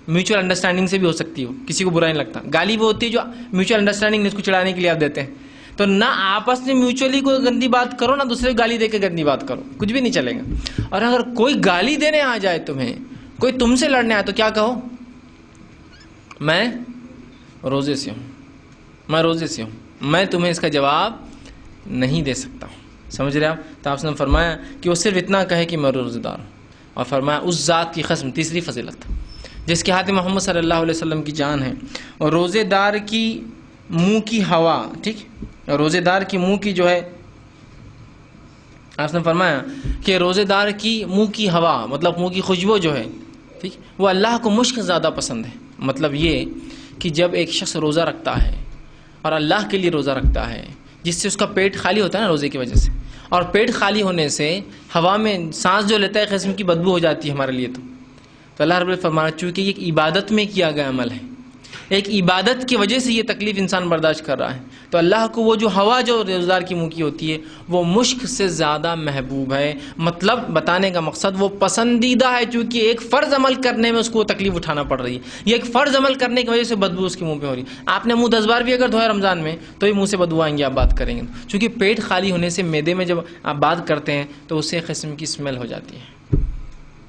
میوچل انڈرسٹینڈنگ سے بھی ہو سکتی ہے, کسی کو برا نہیں لگتا. گالی وہ ہوتی ہے جو میوچل انڈرسٹینڈنگ نہیں, اس کو چڑھانے کے لیے آپ دیتے ہیں. تو نہ آپس میں میوچلی کوئی گندی بات کرو, نہ دوسرے کو گالی دے کے گندی بات کرو, کچھ بھی نہیں چلے گا. اور اگر کوئی گالی دینے آ جائے تمہیں, کوئی تم سے لڑنے آئے تو کیا کہو؟ میں روزے سے ہوں, میں روزے سے ہوں, میں تمہیں اس کا جواب نہیں دے سکتا ہوں. سمجھ رہے آپ؟ تو آپ نے فرمایا کہ وہ صرف اتنا کہے کہ میں روزہ دار ہوں, اور فرمایا اس ذات کی قسم, تیسری فضیلت, جس کے ہاتھ میں محمد صلی اللہ علیہ وسلم کی جان ہے, اور روزے دار کی منہ کی ہوا, ٹھیک, اور روزے دار کی منہ کی جو ہے, آپ نے فرمایا کہ روزے دار کی منہ کی ہوا مطلب منہ کی خوشبو جو ہے, ٹھیک, وہ اللہ کو مشک زیادہ پسند ہے. مطلب یہ کہ جب ایک شخص روزہ رکھتا ہے اور اللہ کے لیے روزہ رکھتا ہے, جس سے اس کا پیٹ خالی ہوتا ہے نا روزے کی وجہ سے, اور پیٹ خالی ہونے سے ہوا میں سانس جو لیتا ہے قسم کی بدبو ہو جاتی ہے ہمارے لیے. تو اللہ رب فرمانا چونکہ یہ ایک عبادت میں کیا گیا عمل ہے, ایک عبادت کی وجہ سے یہ تکلیف انسان برداشت کر رہا ہے, تو اللہ کو وہ جو ہوا جو روزدار کی منہ کی ہوتی ہے وہ مشک سے زیادہ محبوب ہے. مطلب بتانے کا مقصد وہ پسندیدہ ہے, چونکہ ایک فرض عمل کرنے میں اس کو تکلیف اٹھانا پڑ رہی ہے, یہ ایک فرض عمل کرنے کی وجہ سے بدبو اس کے منہ پہ ہو رہی ہے. آپ نے منہ 10 بار بھی اگر دھویا رمضان میں تو یہ منہ سے بدبو آئیں گے, آپ بات کریں گے, چونکہ پیٹ خالی ہونے سے معدے میں جب آپ بات کرتے ہیں تو اس سے ایک قسم کی اسمیل ہو جاتی ہے,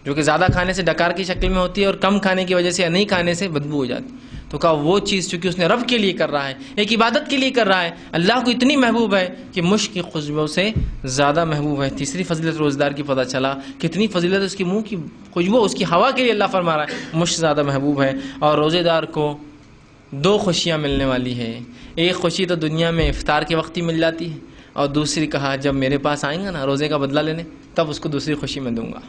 جو کہ زیادہ کھانے سے ڈکار کی شکل میں ہوتی ہے, اور کم کھانے کی وجہ سے یا نہیں کھانے سے بدبو ہو جاتی. تو کہا وہ چیز چونکہ اس نے رب کے لیے کر رہا ہے, ایک عبادت کے لیے کر رہا ہے, اللہ کو اتنی محبوب ہے کہ مشک کی خوشبو سے زیادہ محبوب ہے. تیسری فضیلت روزدار کی پتہ چلا, کتنی فضیلت اس کی منہ کی خوشبو, اس کی ہوا کے لیے اللہ فرما رہا ہے مشک زیادہ محبوب ہے. اور روزے دار کو 2 خوشیاں ملنے والی ہے. ایک خوشی تو دنیا میں افطار کے وقت ہی مل جاتی ہے, اور دوسری کہا جب میرے پاس آئیں گا نا روزے کا بدلہ لینے, تب اس کو دوسری خوشی میں دوں گا.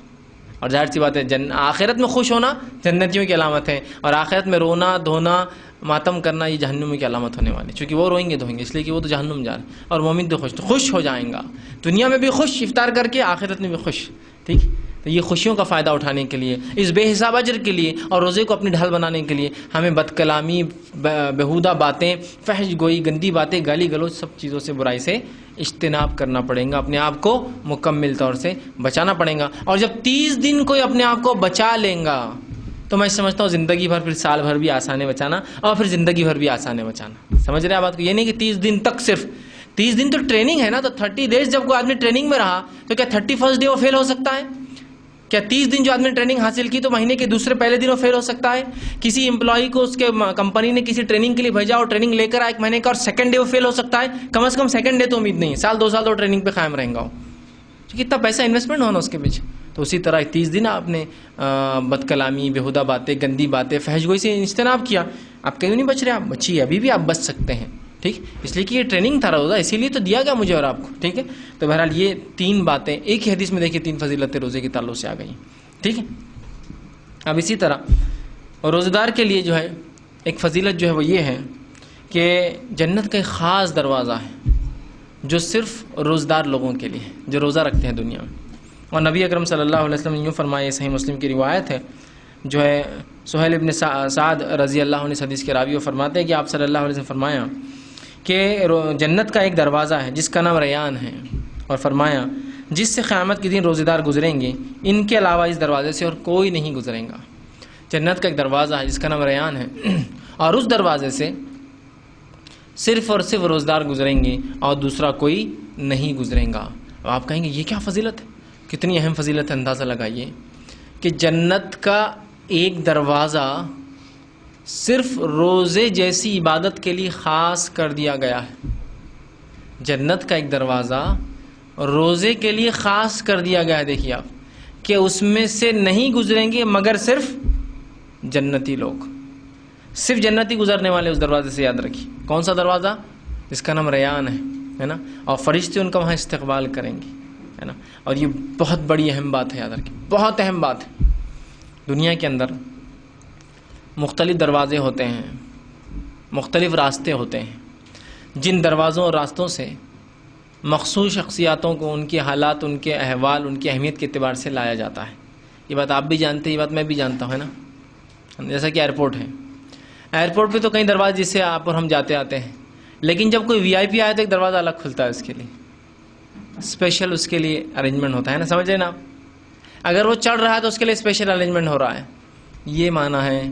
اور ظاہر سی بات ہے آخرت میں خوش ہونا جنتیوں کی علامت ہے, اور آخرت میں رونا دھونا ماتم کرنا یہ جہنم کی علامت ہونے والی, چونکہ وہ روئیں گے دھوئیں گے اس لیے کہ وہ تو جہنم جا رہے ہیں, اور مومن تو خوش ہو جائیں گا, دنیا میں بھی خوش افطار کر کے, آخرت میں بھی خوش. ٹھیک, تو یہ خوشیوں کا فائدہ اٹھانے کے لیے, اس بے حساب اجر کے لیے, اور روزے کو اپنی ڈھال بنانے کے لیے ہمیں بد کلامی, بےہودہ باتیں, فحش گوئی, گندی باتیں, گالی گلوچ, سب چیزوں سے, برائی سے اجتناب کرنا پڑے گا, اپنے آپ کو مکمل طور سے بچانا پڑے گا. اور جب 30 دن کوئی اپنے آپ کو بچا لیں گا تو میں سمجھتا ہوں زندگی بھر, پھر سال بھر بھی آسان ہے بچانا, اور پھر زندگی بھر بھی آسان ہے بچانا. سمجھ رہے ہیں بات کو؟ یہ نہیں کہ 30 دن تک, صرف 30 دن تو ٹریننگ ہے نا, تو 30 days جب کوئی آدمی ٹریننگ میں رہا تو کیا 31st ڈے وہ فیل ہو سکتا ہے؟ کیا 30 دن جو آدمی نے ٹریننگ حاصل کی تو مہینے کے دوسرے پہلے دن وہ فیل ہو سکتا ہے؟ کسی امپلائی کو اس کے کمپنی نے کسی ٹریننگ کے لیے بھیجا اور ٹریننگ لے کر آئے 1 مہینے کا, اور سیکنڈ ڈے وہ فیل ہو سکتا ہے؟ کم از کم سیکنڈ ڈے تو امید نہیں ہے, سال 2 سال تو ٹریننگ پہ قائم رہیں گا وہ, کیونکہ اتنا پیسہ انویسٹمنٹ ہونا اس کے پیچھے. تو اسی طرح 30 دن آپ نے بد کلامی, بےہودہ باتیں, گندی باتیں, فحش گوئی سے اجتناب کیا. آپ کہیں نہیں بچ رہے, آپ بچیے, ابھی بھی آپ بچ سکتے ہیں. ٹھیک, اس لیے کہ یہ ٹریننگ تھا روزہ, اسی لیے تو دیا گیا مجھے اور آپ کو. ٹھیک ہے, تو بہرحال یہ 3 باتیں ایک ہی حدیث میں دیکھیے, 3 فضیلتیں روزے کے تعلق سے آ گئی. ٹھیک ہے, اب اسی طرح روزہ دار کے لیے جو ہے ایک فضیلت جو ہے وہ یہ ہے کہ جنت کا ایک خاص دروازہ ہے جو صرف روزہ دار لوگوں کے لیے, جو روزہ رکھتے ہیں دنیا میں. اور نبی اکرم صلی اللہ علیہ وسلم نے یوں فرمایا, صحیح مسلم کی روایت ہے, جو ہے سہیل ابن سعد رضی اللہ عنہ اس حدیث کے راوی, وہ فرماتے ہیں کہ آپ صلی اللہ علیہ وسلم نے فرمایا کہ جنت کا ایک دروازہ ہے جس کا نام ریان ہے, اور فرمایا جس سے قیامت کے دن روزے دار گزریں گے ان کے علاوہ اس دروازے سے اور کوئی نہیں گزریں گا. جنت کا ایک دروازہ ہے جس کا نام ریان ہے, اور اس دروازے سے صرف اور صرف روزہ دار گزریں گے اور دوسرا کوئی نہیں گزریں گا. اب آپ کہیں گے یہ کیا فضیلت ہے, کتنی اہم فضیلت ہے, اندازہ لگائیے کہ جنت کا ایک دروازہ صرف روزے جیسی عبادت کے لیے خاص کر دیا گیا ہے. جنت کا ایک دروازہ روزے کے لیے خاص کر دیا گیا ہے. دیکھیے آپ کہ اس میں سے نہیں گزریں گے مگر صرف جنتی لوگ. صرف جنتی گزرنے والے اس دروازے سے. یاد رکھیے کون سا دروازہ؟ جس کا نام ریان ہے نا. اور فرشتے ان کا وہاں استقبال کریں گے, ہے نا. اور یہ بہت بڑی اہم بات ہے, یاد رکھیے, بہت اہم بات ہے. دنیا کے اندر مختلف دروازے ہوتے ہیں, مختلف راستے ہوتے ہیں. جن دروازوں اور راستوں سے مخصوص شخصیاتوں کو ان کے حالات, ان کے احوال, ان کی اہمیت کے اعتبار سے لایا جاتا ہے. یہ بات آپ بھی جانتے ہیں, یہ بات میں بھی جانتا ہوں, ہے نا. جیسا کہ ایئرپورٹ ہے, ایئرپورٹ پہ تو کئی دروازے جس سے آپ اور ہم جاتے آتے ہیں, لیکن جب کوئی وی آئی پی آئے تو ایک دروازہ الگ کھلتا ہے اس کے لیے, اسپیشل اس کے لیے ارینجمنٹ ہوتا ہے نا. سمجھ رہے نا آپ؟ اگر وہ چڑھ رہا ہے تو اس کے لیے اسپیشل ارینجمنٹ ہو رہا ہے. یہ معنی ہے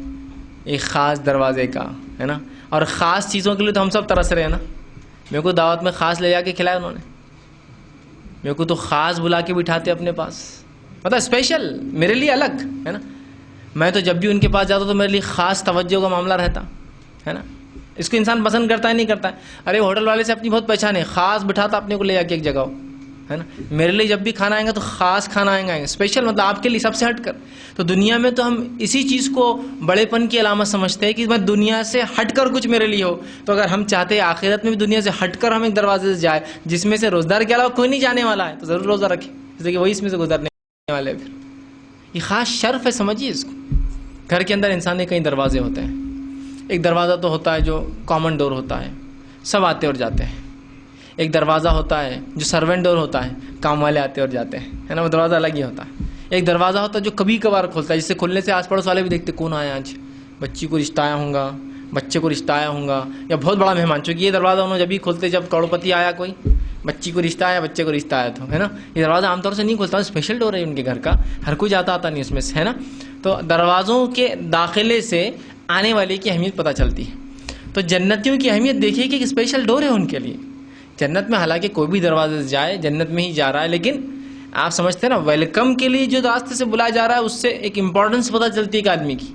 ایک خاص دروازے کا, ہے نا. اور خاص چیزوں کے لیے تو ہم سب ترس رہے ہیں نا. میرے کو دعوت میں خاص لے جا کے کھلایا انہوں نے, میرے کو تو خاص بلا کے بٹھاتے اپنے پاس, مطلب اسپیشل میرے لیے الگ, ہے نا. میں تو جب بھی ان کے پاس جاتا تو میرے لیے خاص توجہ کا معاملہ رہتا, ہے نا. اس کو انسان پسند کرتا ہے نہیں کرتا ہے. ارے ہوٹل والے سے اپنی بہت پہچان ہے, خاص بٹھاتا اپنے کو لے جا کے ایک جگہ, ہے نا. میرے لیے جب بھی کھانا آئے گا تو خاص کھانا آئے گا, اسپیشل, مطلب آپ کے لیے سب سے ہٹ کر. تو دنیا میں تو ہم اسی چیز کو بڑے پن کی علامت سمجھتے ہیں کہ میں دنیا سے ہٹ کر کچھ میرے لیے ہو. تو اگر ہم چاہتے ہیں آخرت میں بھی دنیا سے ہٹ کر ہم ایک دروازے سے جائے جس میں سے روزدار کے علاوہ کوئی نہیں جانے والا ہے, تو ضرور روزہ رکھیں, جیسے کہ وہی اس میں سے گزرنے والے ہیں. پھر یہ خاص شرف ہے, سمجھیے اس کو. گھر کے اندر انسان کے کئی دروازے ہوتے ہیں. ایک دروازہ تو ہوتا ہے جو کامن ڈور ہوتا ہے, سب آتے اور جاتے ہیں. ایک دروازہ ہوتا ہے جو سرونٹ ڈور ہوتا ہے, کام والے آتے اور جاتے ہیں, ہے نا. وہ دروازہ الگ ہی ہوتا ہے. ایک دروازہ ہوتا ہے جو کبھی کبھار کھلتا ہے, جس سے کھلنے سے آس پڑوس والے بھی دیکھتے کون آیا آج, بچی کو رشتہ آیا ہوں گا, بچے کو رشتہ آیا ہوں گا, یا بہت بڑا مہمان. چونکہ یہ دروازہ انہوں جب بھی کھولتے جب کروڑپتی آیا کوئی, بچی کو رشتہ آیا, بچے کو رشتہ آیا, تو ہے نا. یہ دروازہ عام طور سے نہیں کھلتا, اسپیشل ڈور ہے ان کے گھر کا, ہر کوئی جاتا آتا نہیں اس میں سے, ہے نا. تو دروازوں کے داخلے سے آنے والے کی اہمیت پتہ چلتی ہے. تو جنتیوں کی اہمیت دیکھیے کہ ایک اسپیشل ڈور ہے ان کے لیے. جنت میں حالانکہ کوئی بھی دروازے سے جائے جنت میں ہی جا رہا ہے, لیکن آپ سمجھتے ہیں نا, ویلکم کے لیے جو راستے سے بلایا جا رہا ہے اس سے ایک امپورٹنس پتہ چلتی ہے ایک آدمی کی,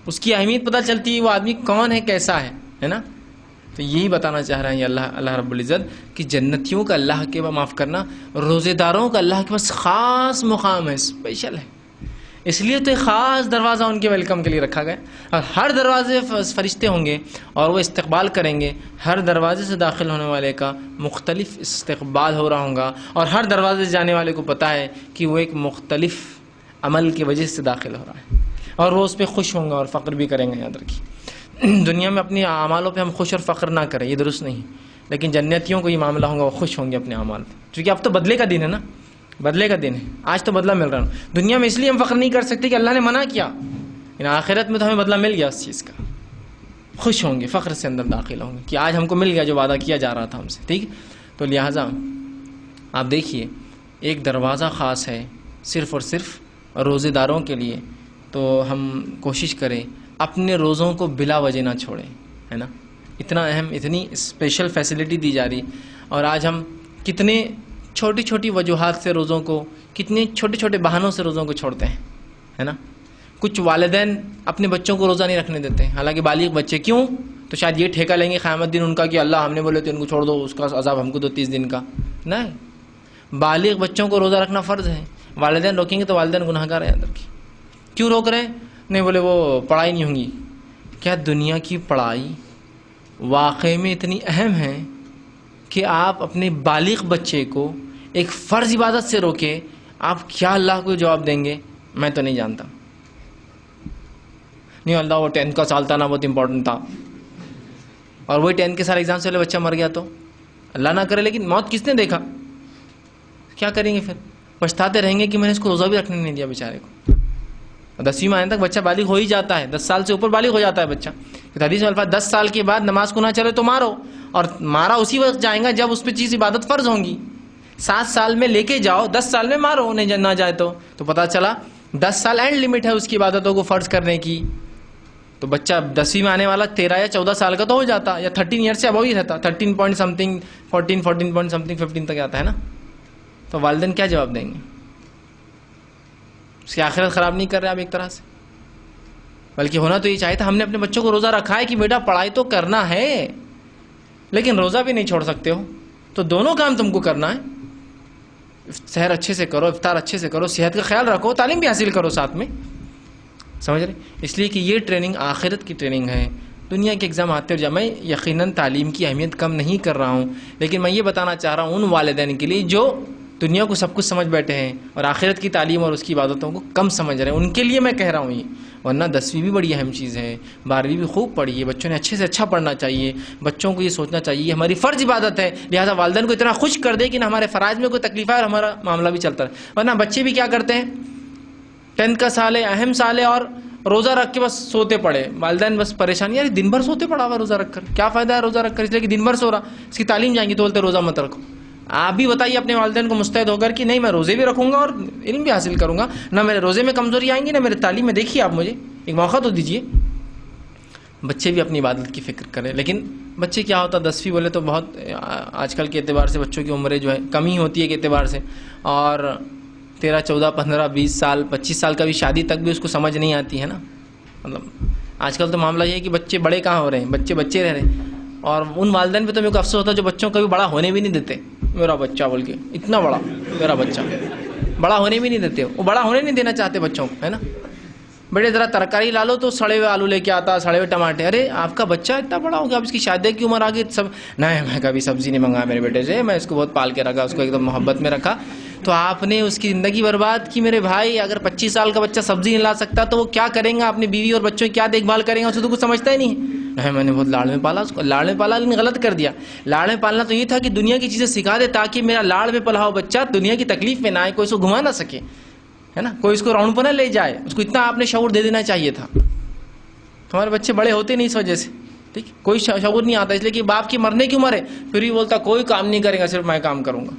اس کی اہمیت پتہ چلتی ہے, وہ آدمی کون ہے, کیسا ہے نا. تو یہی بتانا چاہ رہے ہیں اللہ رب العزت کہ جنتیوں کا اللہ کے معاف کرنا, روزے داروں کا اللہ کے پاس خاص مقام ہے, اسپیشل ہے. اس لیے تو ایک خاص دروازہ ان کے ویلکم کے لیے رکھا گیا. اور ہر دروازے فرشتے ہوں گے اور وہ استقبال کریں گے. ہر دروازے سے داخل ہونے والے کا مختلف استقبال ہو رہا ہوگا, اور ہر دروازے سے جانے والے کو پتہ ہے کہ وہ ایک مختلف عمل کی وجہ سے داخل ہو رہا ہے, اور وہ اس پہ خوش ہوں گا اور فخر بھی کریں گے. یاد رکھیے دنیا میں اپنے اعمالوں پہ ہم خوش اور فخر نہ کریں, یہ درست نہیں. لیکن جنتیوں کو یہ معاملہ ہوگا, وہ خوش ہوں گے اپنے اعمال پہ, کیونکہ اب تو بدلے کا دن ہے نا, بدلے کا دن ہے. آج تو بدلہ مل رہا ہے. دنیا میں اس لیے ہم فخر نہیں کر سکتے کہ اللہ نے منع کیا, آخرت میں تو ہمیں بدلہ مل گیا اس چیز کا. خوش ہوں گے, فخر سے اندر داخل ہوں گے کہ آج ہم کو مل گیا جو وعدہ کیا جا رہا تھا ہم سے. ٹھیک, تو لہٰذا آپ دیکھیے ایک دروازہ خاص ہے صرف اور صرف روزے داروں کے لیے. تو ہم کوشش کریں اپنے روزوں کو بلا وجہ نہ چھوڑیں, ہے نا. اتنا اہم, اتنی اسپیشل فیسلٹی دی جا رہی, اور آج ہم کتنے چھوٹی چھوٹی وجوہات سے روزوں کو, کتنے چھوٹے چھوٹے بہانوں سے روزوں کو چھوڑتے ہیں, ہے نا. کچھ والدین اپنے بچوں کو روزہ نہیں رکھنے دیتے, حالانکہ بالغ بچے. کیوں؟ تو شاید یہ ٹھیکہ لیں گے قیامت دن ان کا کہ اللہ ہم نے بولے تو ان کو چھوڑ دو, اس کا عذاب ہم کو دو 30 دن کا. نہیں, بالغ بچوں کو روزہ رکھنا فرض ہے. والدین روکیں گے تو والدین گناہ گار ہیں اندر کی. کیوں روک رہے ہیں؟ نہیں بولے وہ پڑھائی نہیں ہوں گی. کیا دنیا کی پڑھائی واقعی میں اتنی اہم ہے کہ آپ اپنے بالغ بچے کو ایک فرض عبادت سے روکے؟ آپ کیا اللہ کو جواب دیں گے؟ میں تو نہیں جانتا. نہیں اللہ وہ 10th کا سال تھا نا, بہت امپورٹنٹ تھا, اور وہی 10th کے سال ایگزام سے پہلے بچہ مر گیا, تو اللہ نہ کرے لیکن موت کس نے دیکھا؟ کیا کریں گے پھر؟ پچھتاتے رہیں گے کہ میں نے اس کو روزہ بھی رکھنے نہیں دیا بیچارے کو. 10ویں مہینے تک بچہ بالغ ہو ہی جاتا ہے, 10 سال سے اوپر بالغ ہو جاتا ہے بچہ. حدیث میں الفاظ 10 سال کے بعد نماز کو نہ چلے تو مارو, اور مارا اسی وقت جائیں گا جب اس پہ چیز عبادت فرض ہوں گی. 7 سال میں لے کے جاؤ, 10 سال میں مارو, انہیں نہ جائے تو پتہ چلا 10 سال اینڈ لمٹ ہے اس کی عبادتوں کو فرض کرنے کی. تو بچہ 10ویں میں آنے والا 13 یا 14 سال کا تو ہو جاتا, یا 13 ایئر سے ابو ہی رہتا, 13 پوائنٹ سمتھنگ 14 پوائنٹ سمتھنگ 15 تک آتا ہے نا. تو والدین کیا جواب دیں گے؟ اس کی آخرت خراب نہیں کر رہے آپ ایک طرح سے. بلکہ ہونا تو یہ چاہیے تھا. ہم نے اپنے بچوں کو روزہ رکھا ہے کہ بیٹا پڑھائی تو کرنا ہے, لیکن روزہ بھی نہیں چھوڑ سکتے ہو, تو دونوں کام تم کو کرنا ہے. سحر اچھے سے کرو, افطار اچھے سے کرو, صحت کا خیال رکھو, تعلیم بھی حاصل کرو ساتھ میں. سمجھ رہے؟ اس لیے کہ یہ ٹریننگ آخرت کی ٹریننگ ہے. دنیا کے ایگزام آتے ہو جا, میں یقیناً تعلیم کی اہمیت کم نہیں کر رہا ہوں, لیکن میں یہ بتانا چاہ رہا ہوں ان والدین کے لیے جو دنیا کو سب کچھ سمجھ بیٹھے ہیں اور آخرت کی تعلیم اور اس کی عبادتوں کو کم سمجھ رہے ہیں, ان کے لیے میں کہہ رہا ہوں یہ. ورنہ 10ویں بھی بڑی اہم چیز ہے, 12ویں بھی خوب پڑھیے, بچوں نے اچھے سے اچھا پڑھنا چاہیے. بچوں کو یہ سوچنا چاہیے یہ ہماری فرض عبادت ہے, لہٰذا والدین کو اتنا خوش کر دے کہ نہ ہمارے فرائض میں کوئی تکلیف ہے اور ہمارا معاملہ بھی چلتا ہے. ورنہ بچے بھی کیا کرتے ہیں, 10th کا سال ہے, اہم سال ہے, اور روزہ رکھ کے بس سوتے پڑے. والدین بس پریشان, یار دن بھر سوتے پڑا ہوا روزہ رکھ کر, کیا فائدہ ہے روزہ رکھ کر, اس لیے کہ دن بھر سو رہا, اس کی تعلیم جائیں گی تو بولتے روزہ مت رکھو. آپ بھی بتائیے اپنے والدین کو مستعد ہو کر کہ نہیں میں روزے بھی رکھوں گا اور علم بھی حاصل کروں گا, نہ میرے روزے میں کمزوری آئیں گی نہ میرے تعلیم میں. دیکھیے آپ مجھے ایک موقع تو دیجیے. بچے بھی اپنی عبادت کی فکر کریں. لیکن بچے کیا ہوتا, 10ویں بولے تو بہت آج کل کے اعتبار سے بچوں کی عمریں جو ہے کم ہی ہوتی ہے کے اعتبار سے, اور 13, 14, 15, 20 سال 25 سال کا بھی شادی تک بھی اس کو سمجھ نہیں آتی ہے نا. مطلب آج کل تو معاملہ یہ ہے کہ بچے بڑے کہاں ہو رہے ہیں, بچے بچے رہ رہے ہیں. اور ان والدین پہ تو میرے کو افسوس ہوتا ہے جو بچوں کو بھی بڑا ہونے بھی نہیں دیتے. میرا بچہ بول کے اتنا بڑا, میرا بچہ بڑا ہونے بھی نہیں دیتے, وہ بڑا ہونے نہیں دینا چاہتے بچوں کو, ہے نا. بیٹے ذرا ترکاری لا لو تو سڑے ہوئے آلو لے کے آتا, سڑے ہوئے ٹماٹر. ارے آپ کا بچہ اتنا بڑا ہو گیا, اب اس کی شادی کی عمر آ گئی, سب نہیں میں کبھی سبزی نہیں منگایا میرے بیٹے سے, میں اس کو بہت پال کے رکھا, اس کو ایک دم محبت میں رکھا. تو آپ نے اس کی زندگی برباد کی میرے بھائی. اگر 25 سال کا بچہ سبزی نہیں لا سکتا تو وہ کیا کریں گا, اپنی بیوی اور بچوں کی کیا دیکھ بھال کریں گا, اسے تو کچھ سمجھتا ہی نہیں. میں نے بہت لاڑ میں پالا اس کو, لاڑ میں پالا لیکن غلط کر دیا. لاڑ میں پالنا تو یہ تھا کہ دنیا کی چیزیں سکھا دے تاکہ میرا لاڑ میں پلا ہوا بچہ دنیا کی تکلیف میں نہ آئے, کوئی اس کو گھما نہ سکے, ہے نا, کوئی اس کو راؤنڈ پر نہ لے جائے. اس کو اتنا آپ نے شعور دے دینا چاہیے تھا. ہمارے بچے بڑے ہوتے نہیں اس وجہ سے, ٹھیک, کوئی شعور نہیں آتا, اس لیے کہ باپ کی مرنے کی عمر ہے, پھر بھی بولتا کوئی کام نہیں کرے گا, صرف میں کام کروں گا.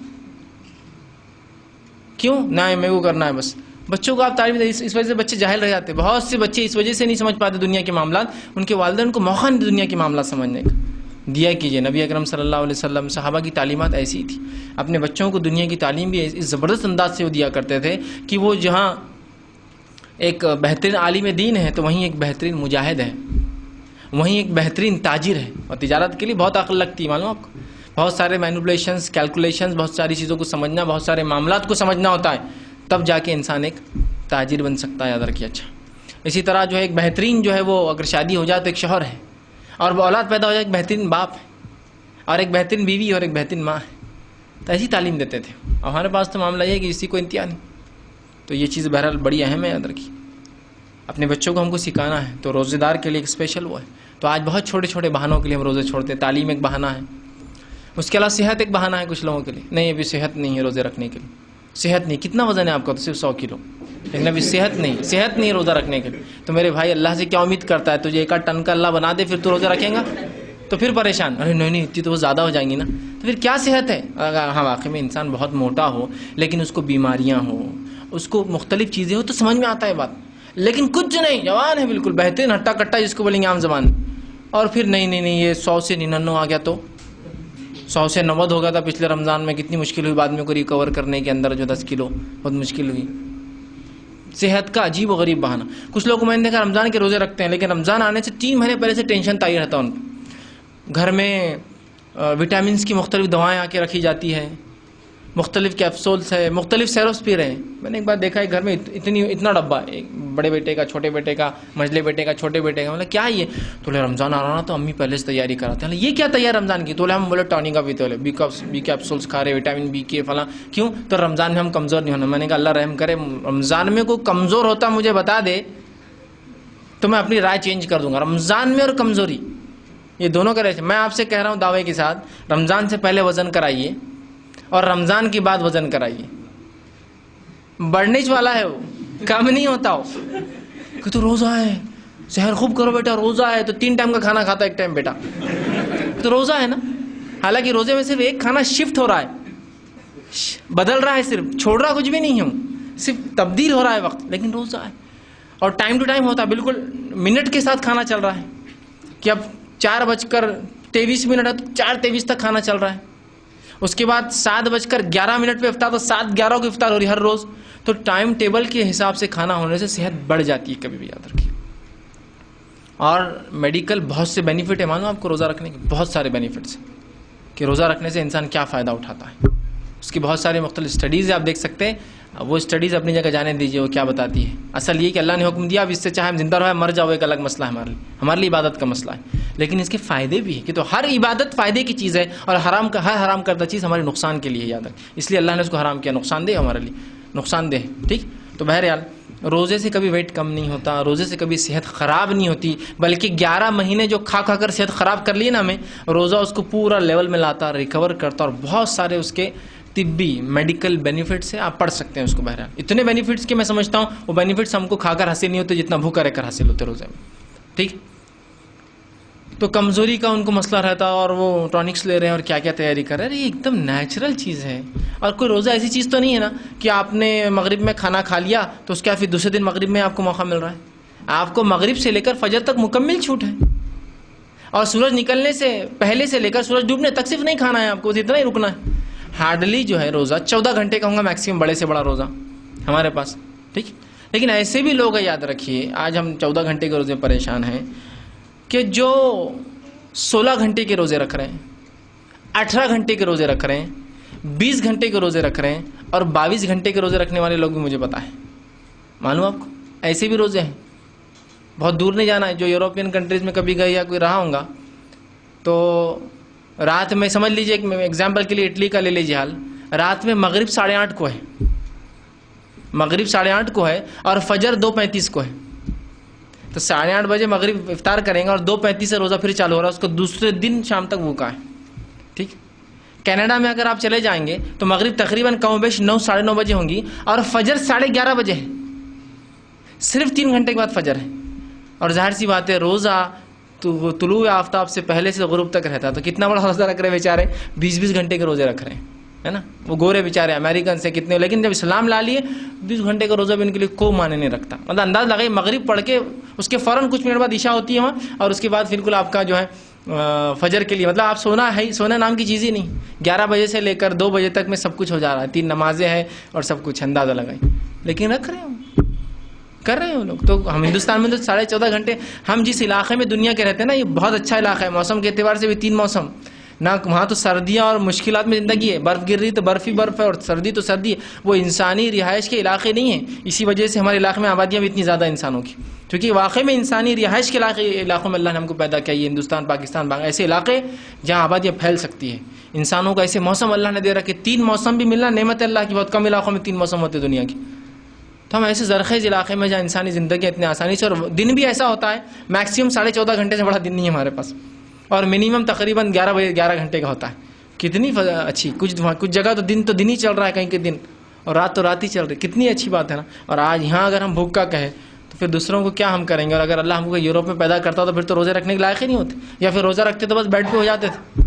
کیوں نہ, میں کو کرنا ہے بس. بچوں کو آپ تعلیم دیں, اس وجہ سے بچے جاہل رہ جاتے. بہت سے بچے اس وجہ سے نہیں سمجھ پاتے دنیا کے معاملات, ان کے والدین کو موقع نہیں دنیا کے معاملات سمجھنے کا. دیا کیجیے. نبی اکرم صلی اللہ علیہ وسلم, صحابہ کی تعلیمات ایسی تھی, اپنے بچوں کو دنیا کی تعلیم بھی اس زبردست انداز سے وہ دیا کرتے تھے کہ وہ جہاں ایک بہترین عالم دین ہے تو وہیں ایک بہترین مجاہد ہے, وہیں ایک بہترین تاجر ہے. اور تجارت کے لیے بہت عقل لگتی ہے, معلوم آپ کو, بہت سارے مینوپولیشنز, کیلکولیشنز, بہت ساری چیزوں کو سمجھنا, بہت سارے معاملات کو سمجھنا ہوتا ہے, تب جا کے انسان ایک تاجر بن سکتا ہے. یاد رکھیے. اچھا, اسی طرح جو ہے ایک بہترین جو ہے وہ اگر شادی ہو جائے تو ایک شوہر ہے, اور وہ اولاد پیدا ہو جائے ایک بہترین باپ ہے, اور ایک بہترین بیوی اور ایک بہترین ماں ہے. تو ایسی تعلیم دیتے تھے. اور ہمارے پاس تو معاملہ یہ ہے کہ اسی کو انتہا نہیں. تو یہ چیز بہرحال بڑی اہم ہے, یاد رکھیے. اپنے بچوں کو ہم کو سکھانا ہے, تو روزے دار کے لیے ایک اسپیشل وہ ہے. تو آج بہت چھوٹے چھوٹے بہانوں کے لیے ہم روزے چھوڑتے ہیں. تعلیم ایک بہانہ ہے, اس کے علاوہ صحت ایک بہانہ ہے کچھ لوگوں کے لیے. نہیں, ابھی صحت نہیں ہے روزے رکھنے کے لیے, صحت نہیں. کتنا وزن ہے آپ کا؟ تو صرف 100 کلو, لیکن ابھی صحت نہیں روزہ رکھنے کے لیے. تو میرے بھائی اللہ سے کیا امید کرتا ہے, تجھے 1 ٹن کا اللہ بنا دے, پھر تو روزہ رکھیں گا؟ تو پھر پریشان, ارے نہیں اتنی تو وہ زیادہ ہو جائیں گی نا. تو پھر کیا صحت ہے؟ اگر ہاں واقعی میں انسان بہت موٹا ہو لیکن اس کو بیماریاں ہوں, اس کو مختلف چیزیں ہو, تو سمجھ میں آتا ہے بات. لیکن کچھ نہیں, جوان ہے بالکل بہترین ہٹا کٹا جس کو بولیں گے عام زبان, اور پھر نہیں یہ 100 سے 99 آ گیا, تو 100 سے 90 ہو گیا تھا پچھلے رمضان میں. کتنی مشکل ہوئی بعد میں کو ریکور کرنے کے اندر, جو 10 کلو, بہت مشکل ہوئی. صحت کا عجیب و غریب بہانہ. کچھ لوگ میں نے دیکھا رمضان کے روزے رکھتے ہیں, لیکن رمضان آنے سے 3 مہینے پہلے سے ٹینشن تاری رہتا ان کو. گھر میں وٹامنس کی مختلف دوائیں آ کے رکھی جاتی ہے, مختلف کیپسولس ہے, مختلف سیروس پی رہے ہیں. میں نے ایک بار دیکھا ہے گھر میں اتنا ڈبہ, ایک بڑے بیٹے کا, چھوٹے بیٹے کا, منجلے بیٹے کا, چھوٹے بیٹے کا. مطلب کیا یہ؟ تو رمضان آ رہا نا, تو امی پہلے سے تیاری کراتے ہیں. یہ کیا تیار رمضان کی؟ تو ہم بولے ٹونی کا پیتے, بی کیپسولس کھا رہے, وٹامن بی کے فلاں. کیوں؟ تو رمضان میں ہم کمزور نہیں ہونا. میں نے کہا اللہ رحم کرے, رمضان میں کوئی کمزور ہوتا مجھے بتا دے تو میں اپنی رائے چینج کر دوں گا. رمضان میں اور کمزوری, یہ دونوں کا رہے. میں آپ سے کہہ رہا ہوں دعوے کے ساتھ, رمضان سے پہلے وزن کرائیے اور رمضان کے بعد وزن کرائیے. بڑھنے والا ہے وہ, کم نہیں ہوتا ہو. کہ تو روزہ ہے, سحر خوب کرو بیٹا, روزہ ہے تو 3 ٹائم کا کھانا کھاتا ہے 1 ٹائم بیٹا, تو روزہ ہے نا. حالانکہ روزے میں صرف ایک کھانا شفٹ ہو رہا ہے, بدل رہا ہے, صرف چھوڑ رہا کچھ بھی نہیں ہوں, صرف تبدیل ہو رہا ہے وقت, لیکن روزہ ہے. اور ٹائم ٹو ٹائم ہوتا ہے, بالکل منٹ کے ساتھ کھانا چل رہا ہے. کہ اب 4:23 ہے تو 4:23 تک کھانا چل رہا ہے. اس کے بعد 7:11 پہ افطار, تو 7:11 کو افطار ہو رہی ہر روز. تو ٹائم ٹیبل کے حساب سے کھانا ہونے سے صحت بڑھ جاتی ہے، کبھی بھی یاد رکھیے. اور میڈیکل بہت سے بینیفٹ ہے، معلوم آپ کو روزہ رکھنے کے بہت سارے بینیفٹس ہیں کہ روزہ رکھنے سے انسان کیا فائدہ اٹھاتا ہے. اس کی بہت ساری مختلف اسٹڈیز آپ دیکھ سکتے ہیں، وہ اسٹڈیز اپنی جگہ جانے دیجیے وہ کیا بتاتی ہے. اصل یہ کہ اللہ نے حکم دیا، اب اس سے چاہے ہم زندہ رہے مر جاؤ ایک الگ مسئلہ ہے ہمارے لیے عبادت کا مسئلہ ہے، لیکن اس کے فائدے بھی ہیں کہ تو ہر عبادت فائدے کی چیز ہے، اور ہر حرام کردہ چیز ہمارے نقصان کے لیے یاد رکھ، اس لیے اللہ نے اس کو حرام کیا، نقصان دہ ہمارے لیے، نقصان دہ. ٹھیک. تو بہرحال روزے سے کبھی ویٹ کم نہیں ہوتا، روزے سے کبھی صحت خراب نہیں ہوتی، بلکہ 11 مہینے جو کھا کر صحت خراب کر لی نا ہمیں، روزہ اس کو پورا لیول میں لاتا، ریکور کرتا، اور بہت سارے اس کے طبی میڈیکل بینیفٹس ہیں، آپ پڑھ سکتے ہیں اس کو. بہرحال اتنے بینیفٹس کہ میں سمجھتا ہوں وہ بینیفٹس ہم کو کھا کر حاصل نہیں ہوتے جتنا بھوکا رہ کر حاصل ہوتے روزے میں. ٹھیک. تو کمزوری کا ان کو مسئلہ رہتا اور وہ ٹونکس لے رہے ہیں اور کیا کیا تیاری کر رہے ہیں، یہ ایک دم نیچرل چیز ہے. اور کوئی روزہ ایسی چیز تو نہیں ہے نا کہ آپ نے مغرب میں کھانا کھا لیا تو اس کے پھر دوسرے دن مغرب میں آپ کو موقع مل رہا ہے. آپ کو مغرب سے لے کر فجر تک مکمل چھوٹ ہے، اور سورج نکلنے سے پہلے سے لے کر سورج ڈوبنے تک صرف نہیں کھانا ہے آپ کو، اتنا ہی رکنا ہے. ہارڈلی جو ہے روزہ 14 گھنٹے کا ہوگا میکسیمم، بڑے سے بڑا روزہ ہمارے پاس. ٹھیک. لیکن ایسے بھی لوگ ہیں، یاد رکھیے آج ہم 14 گھنٹے کے روزے پریشان ہیں کہ جو 16 گھنٹے کے روزے رکھ رہے ہیں، 18 گھنٹے کے روزے رکھ رہے ہیں، 20 گھنٹے کے روزے رکھ رہے ہیں، اور 22 گھنٹے کے روزے رکھنے والے لوگ بھی مجھے پتا ہے. معلوم آپ کو ایسے بھی روزے ہیں. بہت دور نہیں جانا ہے، جو یوروپین کنٹریز میں کبھی گئے یا کوئی رہا ہوں گا تو رات میں سمجھ لیجئے، ایک ایگزامپل کے لیے اٹلی کا لے لیجیے حال، رات میں مغرب 8:30 کو ہے، مغرب 8:30 کو ہے اور فجر 2:35 کو ہے. تو 8:30 بجے مغرب افطار کریں گے اور 2:35 سے روزہ پھر چالو ہو رہا ہے، اس کو دوسرے دن شام تک بھوکا ہے. ٹھیک. کینیڈا میں اگر آپ چلے جائیں گے تو مغرب تقریباً کم و بیش 9 ساڑھے 9 بجے ہوں گی اور فجر 11:30 بجے ہے، صرف 3 گھنٹے کے بعد فجر ہے. اور ظاہر سی بات ہے روزہ تو طلوع آفتاب سے پہلے سے غروب تک رہتا ہے، تو کتنا بڑا روزہ رکھ رہے ہیں بیچارے، 20 گھنٹے کے روزے رکھ رہے ہیں، ہے نا. وہ گورے بیچارے امریکن سے کتنے، لیکن جب اسلام لا لیے 20 گھنٹے کا روزہ بھی ان کے لیے کوئی معنی نہیں رکھتا. مطلب انداز لگائیے مغرب پڑھ کے اس کے فوراً کچھ منٹ بعد عشاء ہوتی ہے وہاں، اور اس کے بعد بالکل آپ کا جو ہے فجر کے لیے مطلب آپ سونا ہے، سونا نام کی چیز ہی نہیں. 11 بجے سے لے کر 2 بجے تک میں سب کچھ ہو جا رہا ہے، 3 نمازیں ہیں اور سب کچھ، اندازہ لگائیں. لیکن رکھ رہے ہوں، کر رہے ہیں لوگ. تو ہم ہندوستان میں تو 14.5 گھنٹے، ہم جس علاقے میں دنیا کے رہتے ہیں نا، یہ بہت اچھا علاقہ ہے، موسم کے اعتبار سے بھی 3 موسم نہ، وہاں تو سردیاں اور مشکلات میں زندگی ہے، برف گر رہی تو برف ہی برف ہے، اور سردی تو سردی ہے. وہ انسانی رہائش کے علاقے نہیں ہیں، اسی وجہ سے ہمارے علاقے میں آبادیاں بھی اتنی زیادہ انسانوں کی، کیونکہ واقعی میں انسانی رہائش کے علاقوں میں اللہ نے ہم کو پیدا کیا. یہ ہندوستان، پاکستان، ایسے علاقے جہاں آبادیاں پھیل سکتی ہے. انسانوں کو ایسے موسم اللہ نے دے رکھے، 3 موسم بھی ملنا نعمت اللہ کی. بہت کم علاقوں میں 3 موسم ہوتے دنیا کی. تو ہم ایسے زرخیز علاقے میں جہاں انسانی زندگی اتنی آسانی سے، اور دن بھی ایسا ہوتا ہے میکسیمم 14.5 گھنٹے سے بڑا دن نہیں ہے ہمارے پاس، اور منیمم تقریباً 11 گھنٹے کا ہوتا ہے. کتنی اچھی، کچھ جگہ تو دن ہی چل رہا ہے، کہیں کے دن، اور رات تو رات ہی چل رہی. کتنی اچھی بات ہے نا. اور آج یہاں اگر ہم بھوک کا کہیں تو پھر دوسروں کو کیا ہم کریں گے. اور اگر اللہ ہم کو یوروپ میں پیدا کرتا تو پھر تو روزے رکھنے کے لائق ہی نہیں ہوتے، یا پھر روزہ رکھتے تو بس بیڈ پہ ہو جاتے تھے،